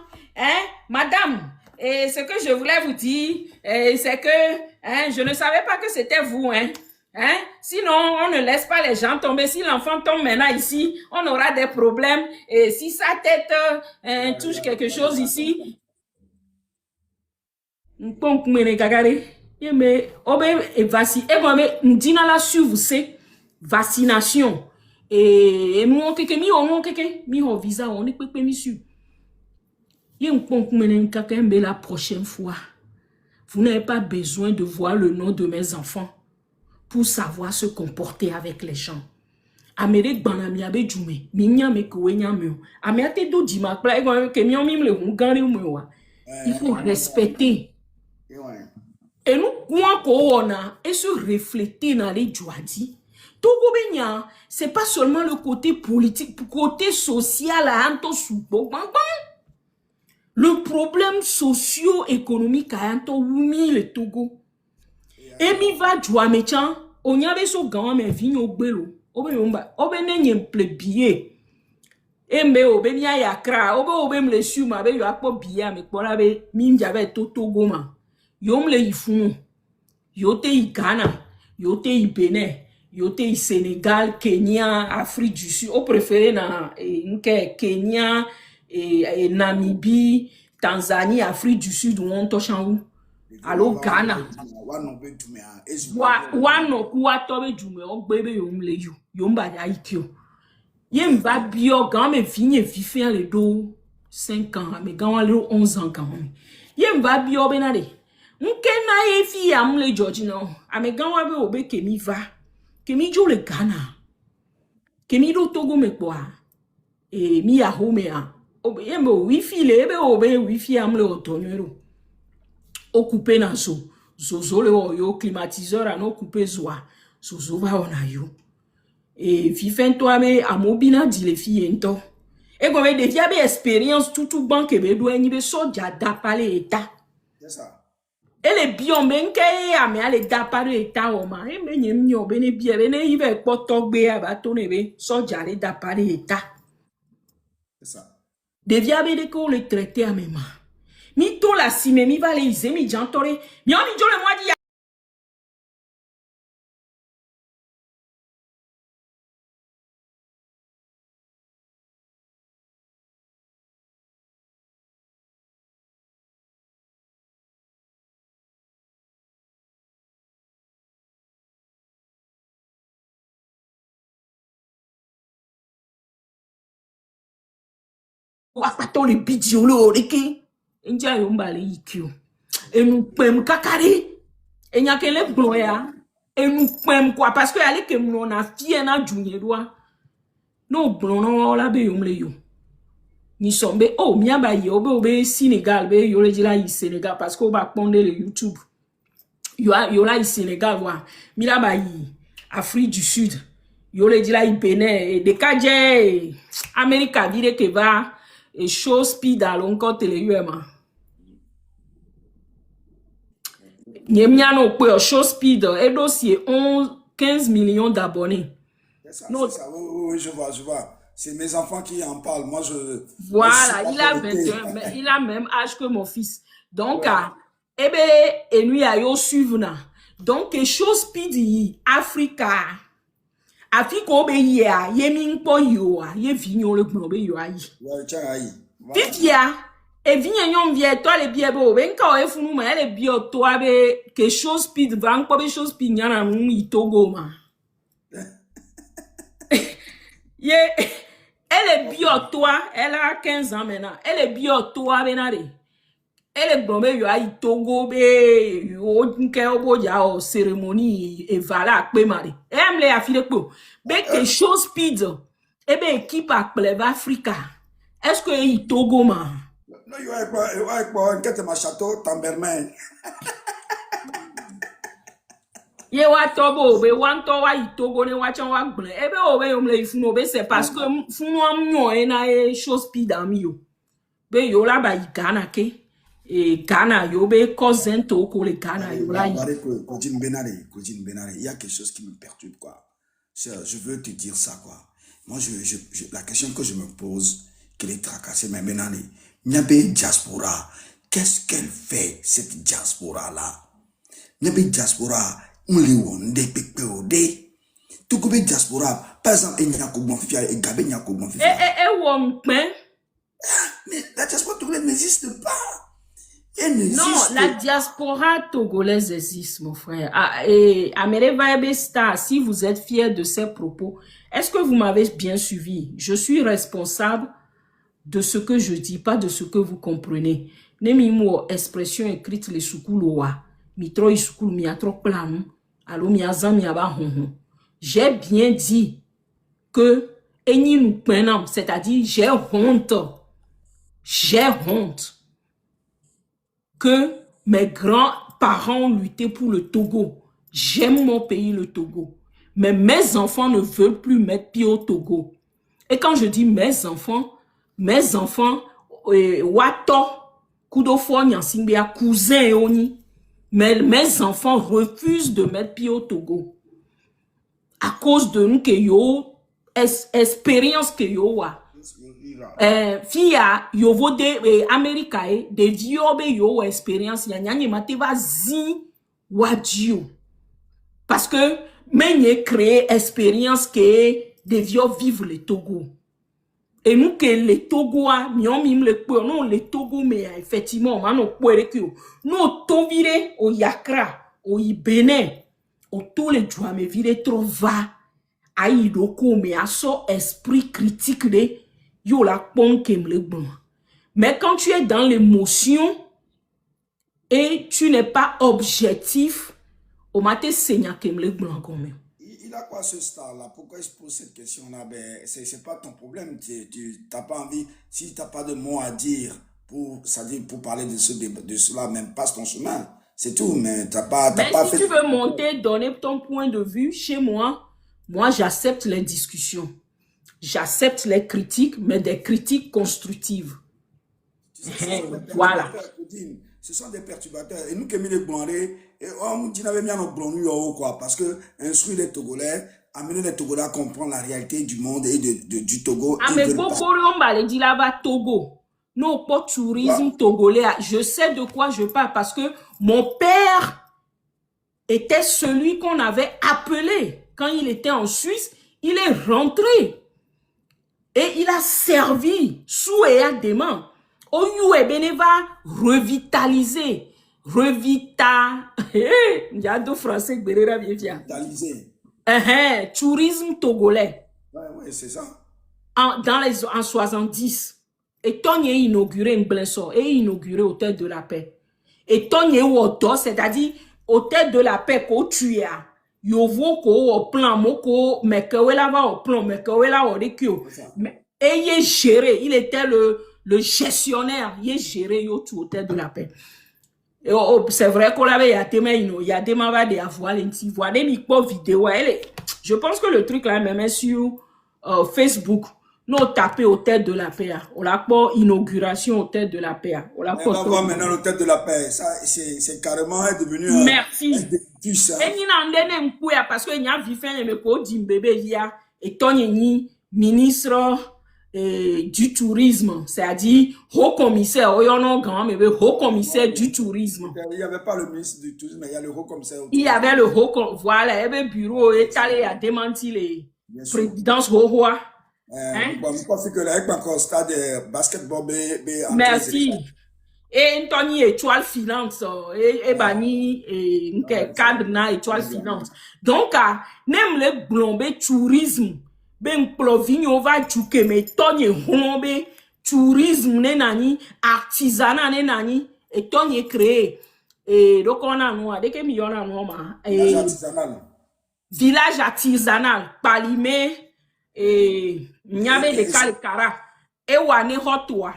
madame, ce que je voulais vous dire, c'est que je ne savais pas que c'était vous, Sinon, on ne laisse pas les gens tomber. Si l'enfant tombe maintenant ici, on aura des problèmes. Et si sa tête touche quelque chose ici, mais la suivre vaccination et mon keke mi on keke mi ho visa on est pepe mi su la prochaine fois vous n'avez pas besoin de voir le nom de mes enfants pour savoir se comporter avec les gens. Amérique banami abe jume minya me kowenya me amiate do di makla e ke mi on mi le hu gan le mu wa. Il faut respecter. Et nous, on a et se refléter dans les joadis. Togo benya, c'est pas seulement le côté politique, le côté social à Anto Soubo. Le problème socio-économique à Anto Wumi le Togo. Et mi va joa mechan, on y avait so grand mais vigno belo. Obe nenye mple Embe obe mi ayakra, obe mle suma, be yo akpo biya me kpora be mi mjabe to Togo ma. Yom le yifunu, yote i Ghana, yote i Benin, yote i Sénégal, Kenya, Afrique du Sud. Au préféré na Kenya, Namibie, Tanzanie, Afrique du Sud, où on touche en haut. Allo Ghana. Wano kuwa tobe jume o bebe yom le yu. Yom ba ya ikyo. Yem va bio gan me vigne vifien le do 5 ans, me gan le 11 ans quand même. Yem va bio benade. Nke na ye fi am le George no. Ame gan wa be obe kemi va. Kemi jo le Ghana. Kemi do Togo me kwa. E mi ya home a. Obe yembe wifi le ebe obe wifi am le otonero. Occupé na so. Zozo le yo climatiseur a no occupé zoa. Zozo va ona yo. Et vifen toi me amobina di le fi ento. E go me devia be expérience tout banque be do eni be so ja da pale eta. C'est ça. Et les biomenke a me ale da pale eta o ma. E me nyem nyo be ne bie be ne ive poto gbe aba to ne be so ja le da pale eta. C'est ça. Devia be de ko le traiter à mema. Mi to la si me mi va le ize mi jantore. Mi on mi jo le moi di Wapato le bidiolo reke. Inja yomba le ikyo. Et nous pem kakari. Et n'y a que les bloya. Et nous pem quoi parce que allez que nous on a fié na junior. No blono la be yom le yo. Ni sombe oh miaba yo be Sénégal be yo le dira i Sénégal parce qu'on va prendre le YouTube. Yo là i Sénégal wa. Mi la ba yi Afrique du Sud. Yo le dira i Bénin et de kadje Amérique dire que va et show speed à l'encore télé UMA. Nyemiano pe show speed et dossier 15 millions d'abonnés. C'est ça, oui, je vois. C'est mes enfants qui en parlent. Moi, voilà, il a 21, mais il a même âge que mon fils. Donc, et lui, a yo suivre. Donc, chose speedy, Africa. Afrique, obéi, yemin po yo, ye vignon le gnobe yo aïe. Fitia, et vignon vient, toi, les biens beaux, ben, quand on est fou, mais elle est bio, toi, que chose speed, van, pas chose speed, y'en a un, Togo, man. Elle est bio toi, elle a 15 ans maintenant. Elle est bio toi benare. Elle est bombée yo ai Togo be yo nke obo ya o cérémonie et vala pe mari. Elle me a filé ko. Be que chose speed. E be équipe a pleva Africa. Est-ce que il Togo ma? Non yo ai quoi en ma château Tambermain. Ye wa tobo be wan to wa itogo ne wa chan wa gble ebe o be yom le ifuno be c'est parce que funo am nyo e na e chose speed am yo be yo la ba Ghana ke et Ghana yo be cousin to ko le Ghana yo la Kodjin Benare, il y a quelque chose qui me perturbe quoi. Je veux te dire ça quoi. Moi la question que je me pose qu'elle est tracassée mais Benare, Nyabe diaspora, qu'est-ce qu'elle fait cette diaspora là? Nyabe diaspora Only one day pick day. To go be diaspora, par exemple, il y a un fia et Gabé n'y a qu'au bon fia. La diaspora togolaise n'existe pas. Non, la diaspora togolaise existe, mon frère. Et Amere Vibe Star, si vous êtes fier de ces propos, est-ce que vous m'avez bien suivi? Je suis responsable de ce que je dis, pas de ce que vous comprenez. Nemimo expression écrite les soukouloa. Mitro isukulu miatro plan, alo miazan miaba honhon. J'ai bien dit que eni nous prenons, c'est-à-dire j'ai honte que mes grands-parents luttaient pour le Togo. J'aime mon pays, le Togo. Mais mes enfants ne veulent plus mettre pied au Togo. Et quand je dis mes enfants, wato, kudofo nyansimbia, cousin et oni. Mais mes enfants refusent de mettre pied au Togo. À cause de nous que yo, expérience que yo wa. Fia, yo vo de Amerika de diobe yo expérience ya nyanye mateva zi wadjo. Parce que menye créé expérience que de vio vivre le Togo. Et nous que les Togois, miom le peu, non les Togo mais effectivement, mano poere que nous tovire au Yakra, au Bénin, au tous les doigts me vire trop va, aïe doko mais à son esprit critique de yo la pon kem le bon. Mais quand tu es dans l'émotion et tu n'es pas objectif, au matin seigneur kem le bon quand même. Il a quoi ce star-là? Pourquoi il se pose cette question-là? Ben, c'est pas ton problème. Tu n'as pas envie, si tu n'as pas de mots à dire pour parler de cela, même passe ton chemin. C'est tout, mais tu n'as pas si tu veux monter, donner ton point de vue, chez moi, j'accepte les discussions. J'accepte les critiques, mais des critiques constructives. Voilà. Ce sont des perturbateurs. Et nous qui les blondés, on dit n'avait bien nos blondés quoi, parce que instruire les Togolais, amener les Togolais à comprendre la réalité du monde et du Togo. Ah mais beaucoup on va dire là-bas Togo. Non, pas tourisme togolais. Je sais de quoi je parle parce que mon père était celui qu'on avait appelé quand il était en Suisse. Il est rentré et il a servi sous et à des mains. Oyu va revitaliser. Ndiado français berera bien bien. Revitaliser. Tourisme togolais. Ouais, c'est ça. En 70. Et Tony est inauguré Mblenso, et inauguré Hôtel de la Paix. Et Tony est Woto, c'est-à-dire Hôtel de la Paix qu'on tue. Yovo ko au plan, moko, mais que là va au plan, mais que là au récupérer. Et il est géré, il était le gestionnaire, il est géré au Hôtel de la Paix. C'est vrai qu'on avait, il y a des membres de avoir des micro vidéo. Je pense que le truc là, même sur Facebook, nous tapons Hôtel de la Paix. On l'a pas inauguration Hôtel de la Paix. On l'a pas. On va voir maintenant l'Hôtel de la Paix. Ça, c'est carrément devenu merci. Et il n'en donne pas parce qu'il y a vu faire le mot bébé hier et Tony ministre du tourisme, c'est-à-dire haut commissaire, haut commissaire du tourisme. Il n'y avait pas le ministre du tourisme, mais il y a le haut commissaire. Il y avait le haut commissaire, voilà, il y avait le bureau étalé à démentir les présidences roi. Bon, je pense que là, il y a encore stade basketball. Merci. Et Tony étoile finance, et bani, et cadre na étoile finance. Donc, même le blombe tourisme, ben plovigno va tchouke, mais Tony blombe tourisme ne nani, artisanat ne nani, et Tony créé. Et donc, on a nous, dès que mi on a nous, village artisanal. Village artisanal, Palimé, et Niabe de Kalekara, et Wane Hotoa.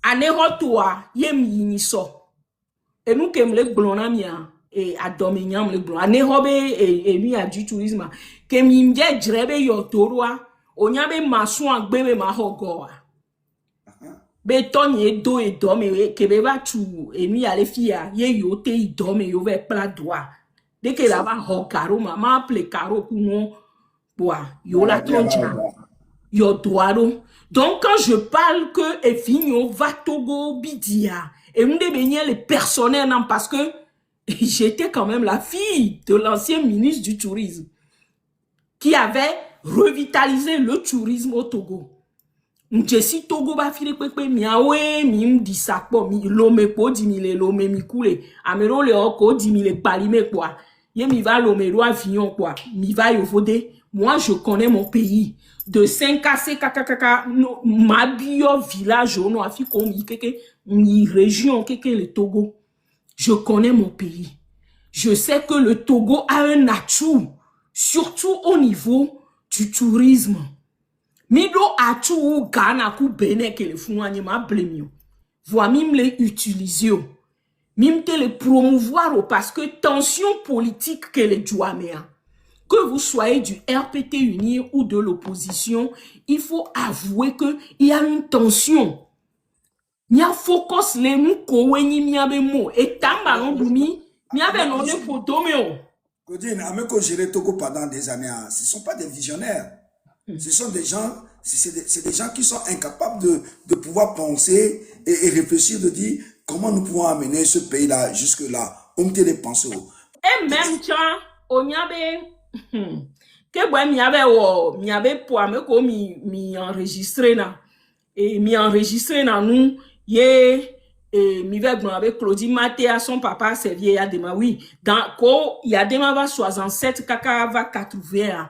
Ane hotua yem yiniso enu kem le glona mia adominiam le glona ane hobe mi a du tourisme kem yimje drebe yo torwa onyabe masu agbebe ma hogoa be tonye do edome kebe ba tu emi ale fia ye yo te idome yo ve pla doa de que la va hokaro mama ple karo kuno boa yo la tonja yo doaro. Donc, quand je parle que Efinio va Togo Bidia, et nous devenions les personnels, non, parce que j'étais quand même la fille de l'ancien ministre du Tourisme qui avait revitalisé le tourisme au Togo. M'jesi Togo ba file pepe miawe mi m'disakpo mi lome po 10 000 lome mi koule amero le oko 10 000 palime quoi. Ye mi va lome ro avion quoi. Mi va yovode. Moi je connais mon pays. De 5KC kakakaka ma bio village no afi komi keke mi région keke le Togo. Je connais mon pays. Je sais que le Togo a un atout surtout au niveau du tourisme. Mido atout Ghana ku Bénin que le fouani ma blemio. Voi mim les utiliser. Mim te le promouvoir parce que tension politique que le douanéa. Que vous soyez du RPT uni ou de l'opposition, il faut avouer que il y a une tension. Il y a focus les mou koweni miabe mo et tambalon dumi miabe non les photos meo. Claudine, Ameko géré Togo pendant des années, ce ne sont pas des visionnaires. Ce sont des gens, c'est des gens qui sont incapables de pouvoir penser et réfléchir, de dire comment nous pouvons amener ce pays-là jusque-là. On te les penser. Et même tiens, on y avait que bon miabe pour Ameko mi enregistré na et mi enregistré na nous ye mi va avec Claudine Maté à son papa c'est vieil Adema oui dans ko il y a Adema va 67 kaka va 80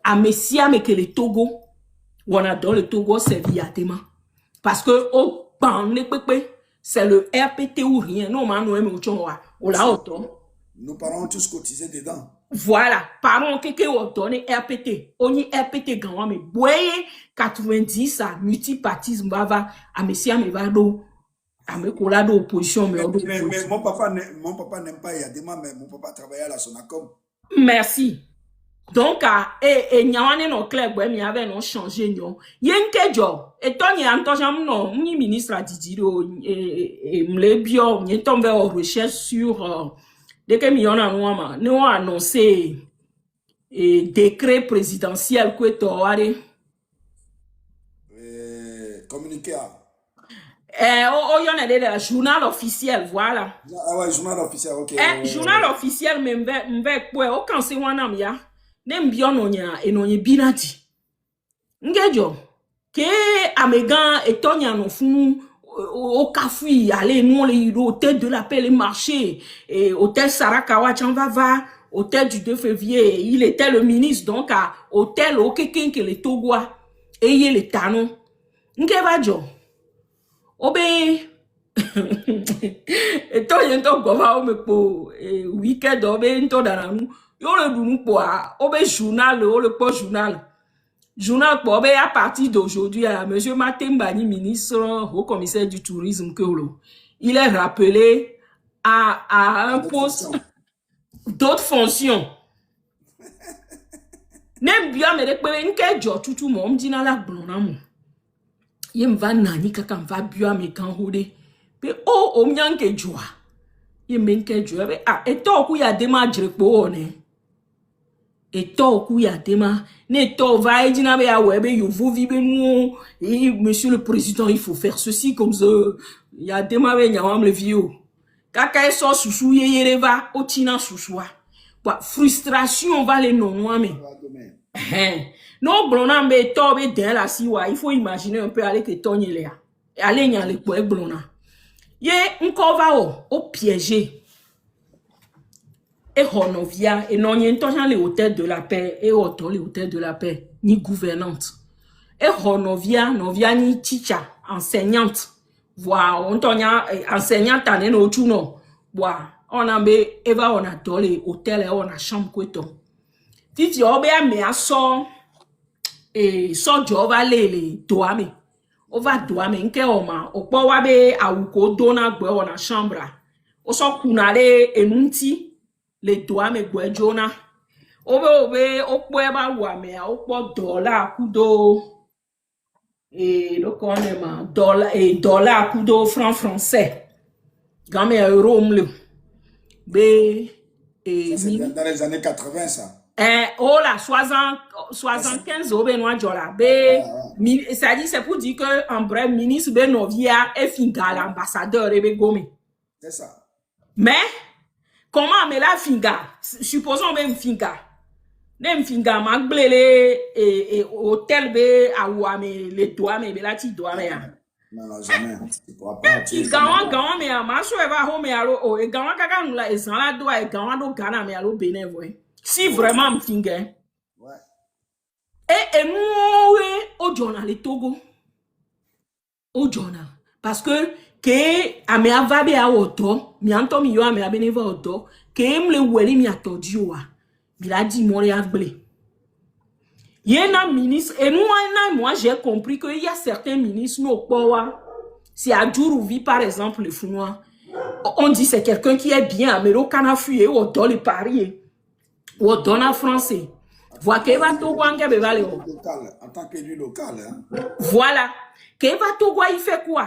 à Messia mais que le Togo on a dans le Togo c'est vieil Adema parce que au pan c'est le RPT ou rien non man nous on l'a autant nos parents tous cotisés dedans. Voilà, parents qui ont donné RPT, on y RPT gagnant mais boye 90 ça multipartisme va à Messia me va do à me coller d'opposition mais mon papa n'aime pas Yadema mais mon papa travaillait à la Sonacom. Merci. Donc et nyawane no clair boye mi avait non changé non. Yenke jo et Tony Antojam non ni ministre a dit et me bio ni tombé en recherche sur dès que mi on a nous annoncé décret présidentiel que toare communiqué y en a des journal officiel voilà. Ah ouais, journal officiel OK. Journal officiel mais m've quoi aucun c'est wana mia nem biono nya enonye binati. Ngejo ke amegan etonya no funu au café, allez, nous, les hôtels de la paix, les marchés, et hôtel Sarakawa, Tchanvava, hôtel du 2 février, il était le ministre, donc, à hôtel, au Kékin, que les Togois, et il les Tanon. Nke va jo. Obe. Et toi, yento gova ome po weekend obe into daranou. Yo le dounou po obe journal, le po journal. Journal pour à partir d'aujourd'hui, M. Matembani, ministre haut commissaire du tourisme, il est rappelé à un poste d'autres fonctions. Nem bien me rekpe nke jo tutu mo mdina la blona mo. Ye mva nani kaka mva bia me kan hode. Pe o mnyanke joa. Ye menke joa be eto ku ya dema jrekpo one. Eto ku ya dema ne to va edina be ya webe yo vous vibe nous et monsieur le président il faut faire ceci comme ça. Ya dema be nyawam le vieux. Kaka eso susu ye yereva otina susua. Frustration va les non mais non blona me tobe de la siwa il faut imaginer un peu aller que tonye là aller nya le pour blona ye encore va au piéger et honovia et non y tonyan les hôtels de la paix et auto les hôtels de la paix ni gouvernante et honovia novia ni teacher enseignante voilà on tonya enseignante ane no tuno voilà on a be eva on a dans les hôtels et on a chambre quoi titi obe ame aso so jova lele doame over doame nke oma opo wa be awuko dona gbe ona chambre o so kunale enunti le doame gbe jona obe opo e ba wa me opo dollar kudo le konema dollar kudo franc français game euro mle be dans les années 80 ça. Oh là, 75 au Benoît Jola. Ça dit, c'est pour dire que, en bref, ministre Benovia est finga l'ambassadeur et Begome. C'est ça. Mais, comment me la finga? Supposons même finga. Nem finga, magblele, et hôtel be, à ouame, les doigts, mais la ti doigt, mais. Non, jamais. Tu pourras pas. Gawan, mais, ma soeur va home, alors, et Gawan, kaka, nous la, et sans la doigt, et Gawan, do Ghana, mais alors, bénévole. Si vraiment me finger. Ouais. Et nous, au journal, le Togo. Au journal. Parce que, ame avabe a auto, mi anto mi yo ame abeneva auto, mle weli mi atodi wa. Mi la di mori agble. Yena ministre, et moi, j'ai compris qu'il y a certains ministres, no powa. Si à Djourouvi, par exemple, le Founois, on dit c'est quelqu'un qui est bien, mais au Canafuye, au dans le Paris. Ou dans la français. Voilà que va Togo en tant qu'élu local. Hein. Voilà. Que va Togo il fait quoi?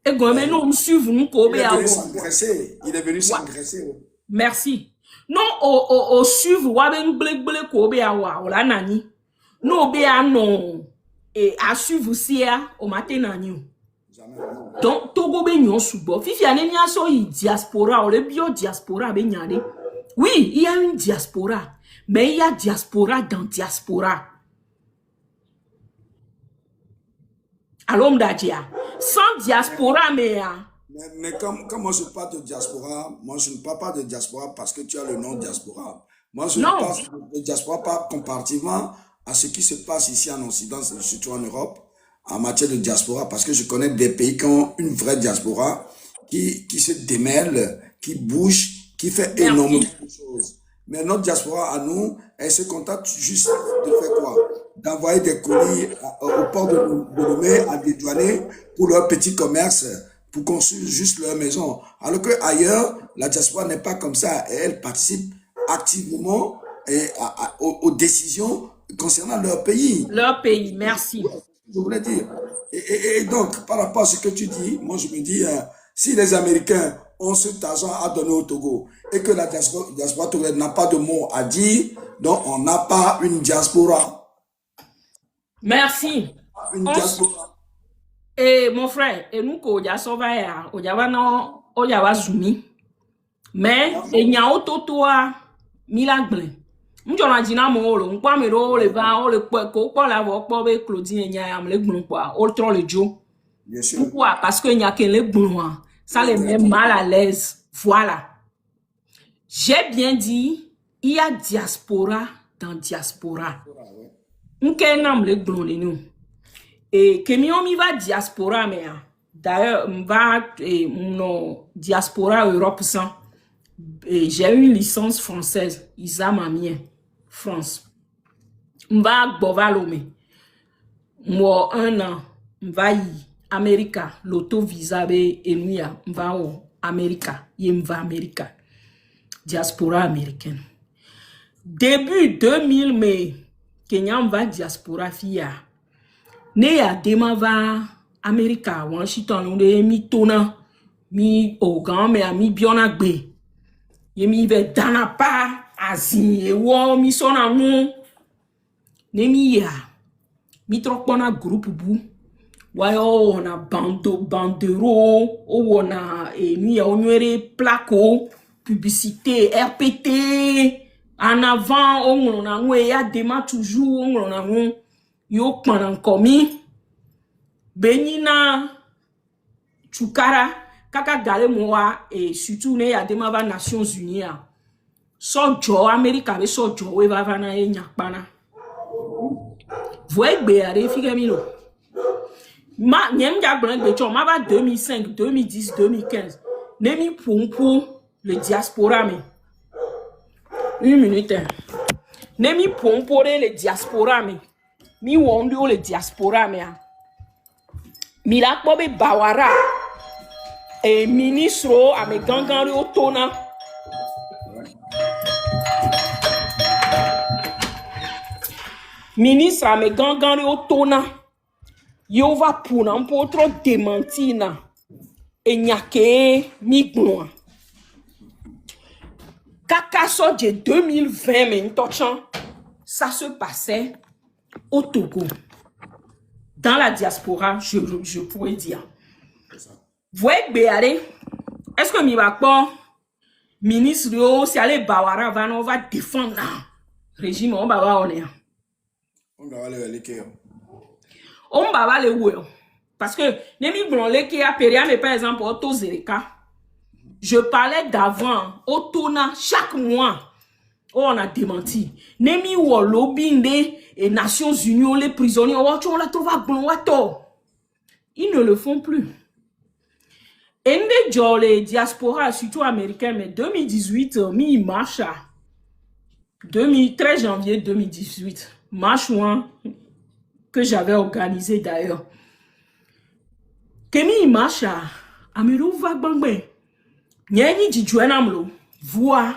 Et comme nous suivons nous il est venu s'engraisser. Il est venu s'engraisser. Merci. Non au suivre wa ben blek ko be awa o la nani. No be anon et à suivre sia au matin nani. Donc Togo be nyon subo. Fifi aneni aso i diaspora o le bio diaspora be nyade. Oui, il y a une diaspora, mais il y a diaspora dans diaspora. Alors, m'dadia, sans diaspora, mais comme moi je parle de diaspora, moi je ne parle pas de diaspora parce que tu as le nom diaspora. Moi je parle de diaspora pas comparativement à ce qui se passe ici en Occident, surtout en Europe, en matière de diaspora, parce que je connais des pays qui ont une vraie diaspora, qui se démêle, qui bouge, qui fait énormément de choses. Mais notre diaspora à nous, elle se contente juste de faire quoi? D'envoyer des colis au port de Lomé à des douaniers pour leur petit commerce, pour construire juste leur maison. Alors que ailleurs, la diaspora n'est pas comme ça. Et elle participe activement aux décisions concernant leur pays. Leur pays, merci. Je voulais dire. Et donc, par rapport à ce que tu dis, moi je me dis, si les Américains ont cet argent à donner au Togo et que la diaspora togolaise n'a pas de mots à dire, donc on n'a pas une diaspora. Merci. Une diaspora. Et mon frère, et nous ko ya sova ya, o ya wa zumi. Mais e nya ototoa milagble. M'jona dina mo lo, m'pa me ro le va, o le ko po la vo po be Claudine nya ya me le gbun kwa, o tro le jo. Bien sûr. Pourquoi? Parce que nya ken le gbun, ça les met mal à l'aise. Voilà. J'ai bien dit, il y a diaspora dans diaspora. M'ke nam le gbun le nou. Et que mi va diaspora mais d'ailleurs va mon diaspora Europe sans. J'ai une licence française, Isa Mamien, France. Mva Bovalome. Moi, 1 an, mva y America, l'auto visa be enuya, mva o America, mva America. Diaspora américaine. Début 2000, mais Kenya mva diaspora fia. Ne ya dema va America, Washington, onde mi tona, mi ogan, me mi biona gbe. Yemi ve dana pa azin ewo mi sona mu ne mi ya mi trokpona groupe bu wa yo na bandero o na mi ya onwere placo publicité RPT en avant on na nwe ya dema toujours on na nwe yo kpana komi benina chukara kaka gale moa et surtout ne ya dema va Nations Unies so jo America be so jo we va na e nyakpana voye gbe are fike mi lo ma nyem ja gbon gbe cho ma ba 2005 2010 2015 ne mi pompo le diaspora me 1 minute ne mi pompo le diaspora me mi wondo le diaspora me mi la ko be bawara et ministre a me gangan au tona. Ministre a me gangan au tona. Yo va pour un peu trop démenti na. Et nyake mi gnoa. Kaka so de 2020 mais ça se passait au Togo. Dans la diaspora, je pourrais dire. Voyez Béaré, est-ce que mi va pas ministre si allez Bawara on va défendre le régime on va on est. On va aller les On va aller où parce que nemi bon les qui a péria mais par exemple auto zereka. Je parlais d'avant autona chaque mois. Oh, on a démenti. Nemi wo lobbying et Nations Unies les prisonniers on la trouve à bon ils ne le font plus. Et les diaspora, surtout américains, mais 2018, mi marche 13 janvier 2018, marche que j'avais organisé d'ailleurs. Que mi marche Amirou va bangbe. Nyani dijuenamlo. Voix.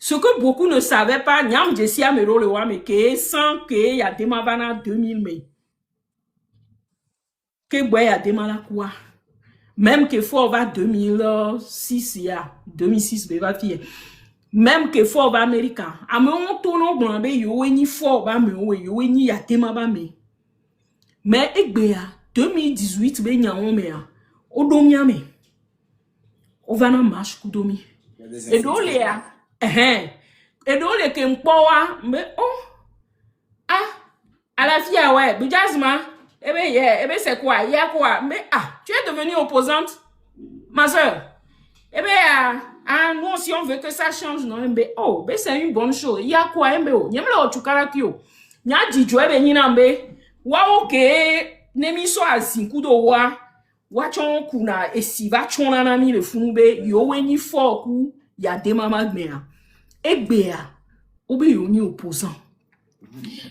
Ce que beaucoup ne savaient pas, nyam jesi Amiro le wa mais que sans que ya demavana 2000 mai. Que boy ya demala quoi. Même que faut va 2006 ya 2006 be va fie même que faut va America ame on tono bon be yo ni faut va me yo ni ya tema ba me mais egbe ya 2018 be nya on me ya odomia me o va na marche kudomi et dole ya et dole ke mpo wa me à la fie ouais be jasma eh ben, c'est quoi? Il y a quoi? Mais, tu es devenue opposante, ma soeur. Eh ben, nous, si on veut que ça change, non, ben, c'est une bonne chose. Il y a quoi? Eh ben, il y a le chukarakio. Il y a dit, ok, nemi so azinkudo wachon kuna, et si va chonanami le funube, yo weni foku, ya demamagmea. Eh ben, obe yoni opposant.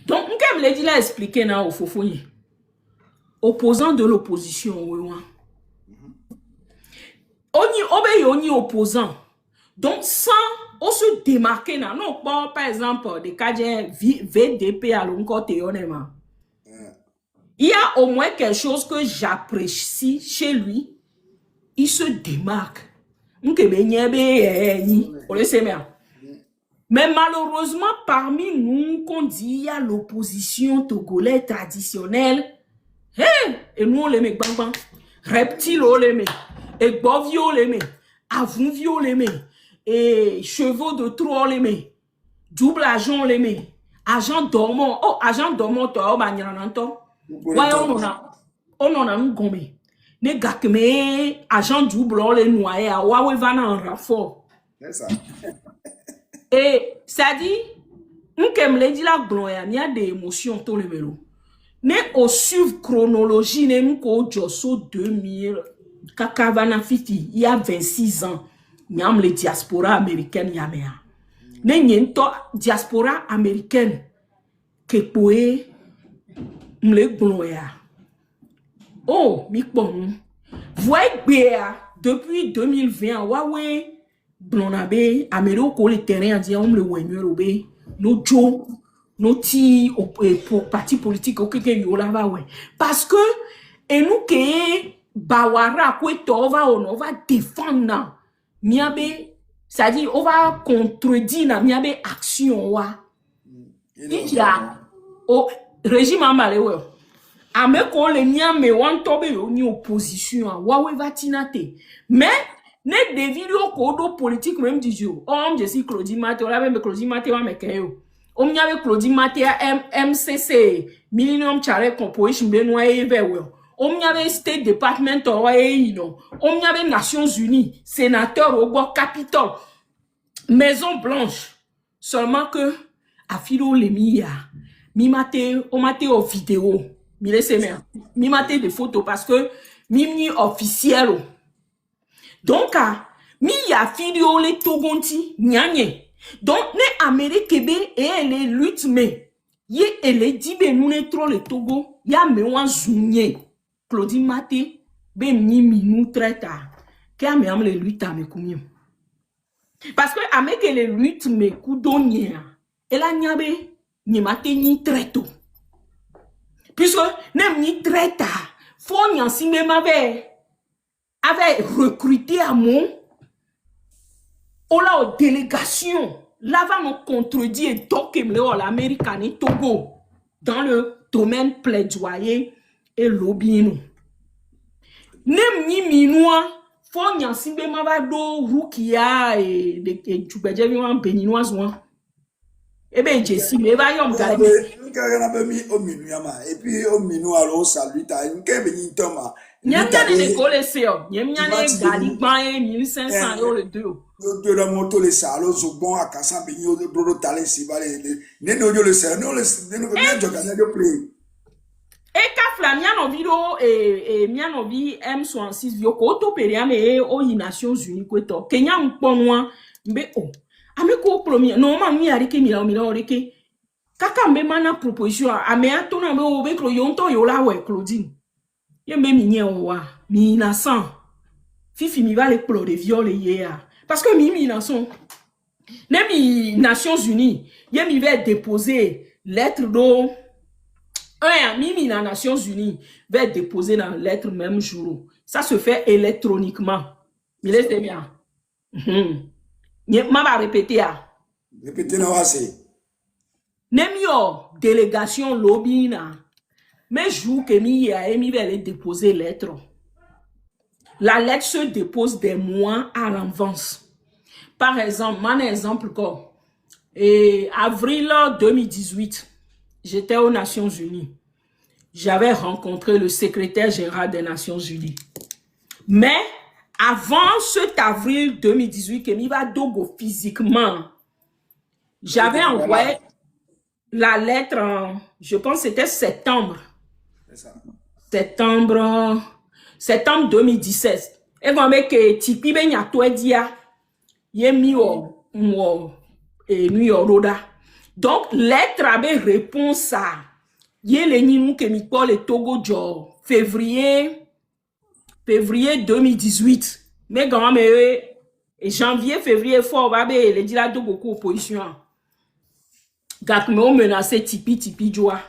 Donc, on me l'a dit là, expliquer na au fofoye. Opposant de l'opposition, oui. On y opposant. Donc, sans on se démarquer, non, pas par exemple, des cas VDP à l'encontre, il y a au moins quelque chose que j'apprécie chez lui. Il se démarque. Mais malheureusement, parmi nous, qu'on dit, il y a l'opposition togolaise traditionnelle. Et nous on les met bang bang, reptiles on les met, et bovio on les met, avunvio on les met, et chevaux de trou on les met, double agent on les met, agent dormant, agent dormant toi on ouais on en a un gommé, ne gakme agent double on les noyé à wawe vana en renfort. C'est ça. Et ça dit, on me l'a dit la gloire, il y a des émotions tout le vélo. Ne au suivre chronologie, ne m'ko josso 2000, kakavana fiti, il y a 26 ans, nyam le diaspora américaine yamea. Ne nyento diaspora américaine, ke poe, mle gloya. Oh, mi bon. Voyez bien, depuis 2020, Huawei, Blonabe, Améro, ko le terrain, a dit, on le wenye robe, no jo, no ti, pour parti politique, ok, que yo la va, ouais. Parce que, et nous, que, Bawara, quoi, on va défendre, miabe, c'est-à-dire, on va contredire, miabe, action, wa. Il y a, au régime amalé, ouais. Ameko le nyame wan tobe yo ni opposition wawe vatinate mais ne des vidéos kodo politique même du jour om je suis Claudine Maté on même Claudine Maté wa mekeyo om nyabe Claudine Maté MCC Millennium Challenge Corporation benwa ebewe om nyabe State Department wa no om nyabe Nations Unies sénateur au bord Capitole Maison Blanche seulement que afilo le mia mi maté o maté au vidéo mi mate des photos parce que mi officiel donc mi ya vidéo les togonti nyanye donc ne Amérique be et les lutte mais ye ele dibe nous ne trop le Togo ya me wan zunye Claudine Maté be mi nous traita ke ame am le lutte me kumio parce que Amérique les lutte me kudonye et la nyabe ni maté ni traito. Puisque même ni très tard, faut n'y en si même avait recruté à mon aux délégations. Là va me contredire donc l'Américain et Togo dans le domaine plaidoyer et lobbying. Nem ni minois, faut n'y en si même avait do Rukia et tu peux dire un béninois. Eh bien, Jessie, mais va y en garder. Et puis, au minou, alors, salut, t'as une kébé, Thomas. Nyamia ne kole seo. Nyamia ne gali ban 1500 € le deux. De la moto les salons au bon à Kassan Bigno de Brodo Talé Sibale. Ne no le sel, no le bien joganer de play. Et kafla miano video et miano vi M66 yoko to periame o Nations Unies kweto. Kenya mponwa mbe o. Ameko premier non ma mi arike mi la oreke. Kaka mbe mana proposition ame atona mbe o be klo yonto yo la we Claudine. Yembe mi nye owa mi innocent. Fifi mi va le pleurer viol hier parce que mi innocent. Nem mi Nations Unies, yemi va déposer lettre do mi na Nations Unies va déposer dans lettre même jour. Ça se fait électroniquement. Mi laisse bien. Ma va répéter Répétez non assez. Nemio délégation lobby na. Mais jour que mi a mi va aller déposer lettre. La lettre se dépose des mois à l'avance. Par exemple, mon exemple comme avril 2018, j'étais aux Nations Unies. J'avais rencontré le secrétaire général des Nations Unies. Mais avant cet avril 2018, que mi va dogo physiquement, j'avais envoyé la lettre en, je pense que c'était septembre. Septembre 2017. Et quand que tipi ben ya toi dia, yemi o New York. Donc lettre avait réponse à yele ni nous que mi le Togo jo février 2018. Mais quand même janvier février fort va be le dit la Togo ko opposition. Gak me menacé tipi joa.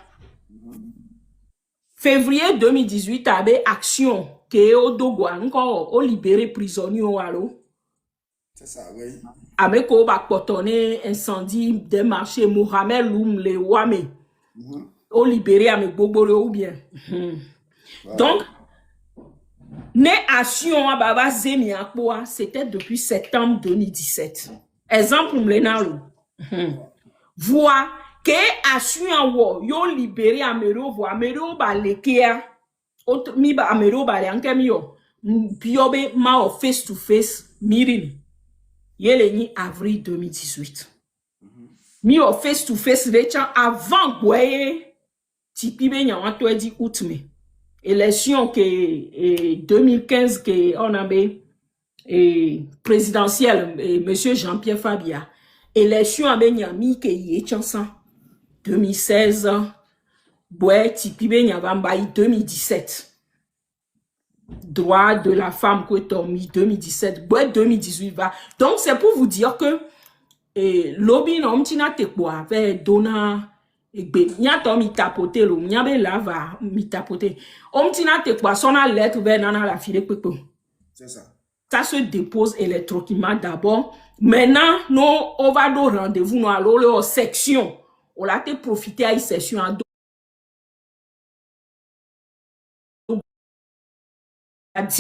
Février 2018 avait action que au Dogo encore au libéré prisonnier au allo. C'est ça, oui. Avec au bac potonné incendie des marchés Mohamed Loum le Wame. Au libéré avec Bobolo ou bien. Donc, ne action à Baba Zemi Akboa, c'était depuis septembre 2017. Exemple, m'lenalo. Voix que action wo yo libéré Amero vo Amero ba lekea autre mi ba Amero ba yanke mi yo biobe ma o face to face meeting yele ni avril 2018 mi o face to face lecha avant goye tipi be nyawa to di août me. Élection que 2015 que on avait présidentielle monsieur Jean-Pierre Fabia. Élection avec Nyami que y chanson 2016 boy tipi be nyavamba 2017. Droit de la femme que Tommy 2017 boy 2018 va. Donc c'est pour vous dire que lobby non tina te quoi avec dona Nyato mi tapote lo, nyabe lava mi tapote. Tina te quoi, son a lettre vers nana la file pepe. C'est ça. Ça se dépose électroquement d'abord. Maintenant, nous, on va au rendez-vous, nous allons aux sections. On a te profiter à une section à 10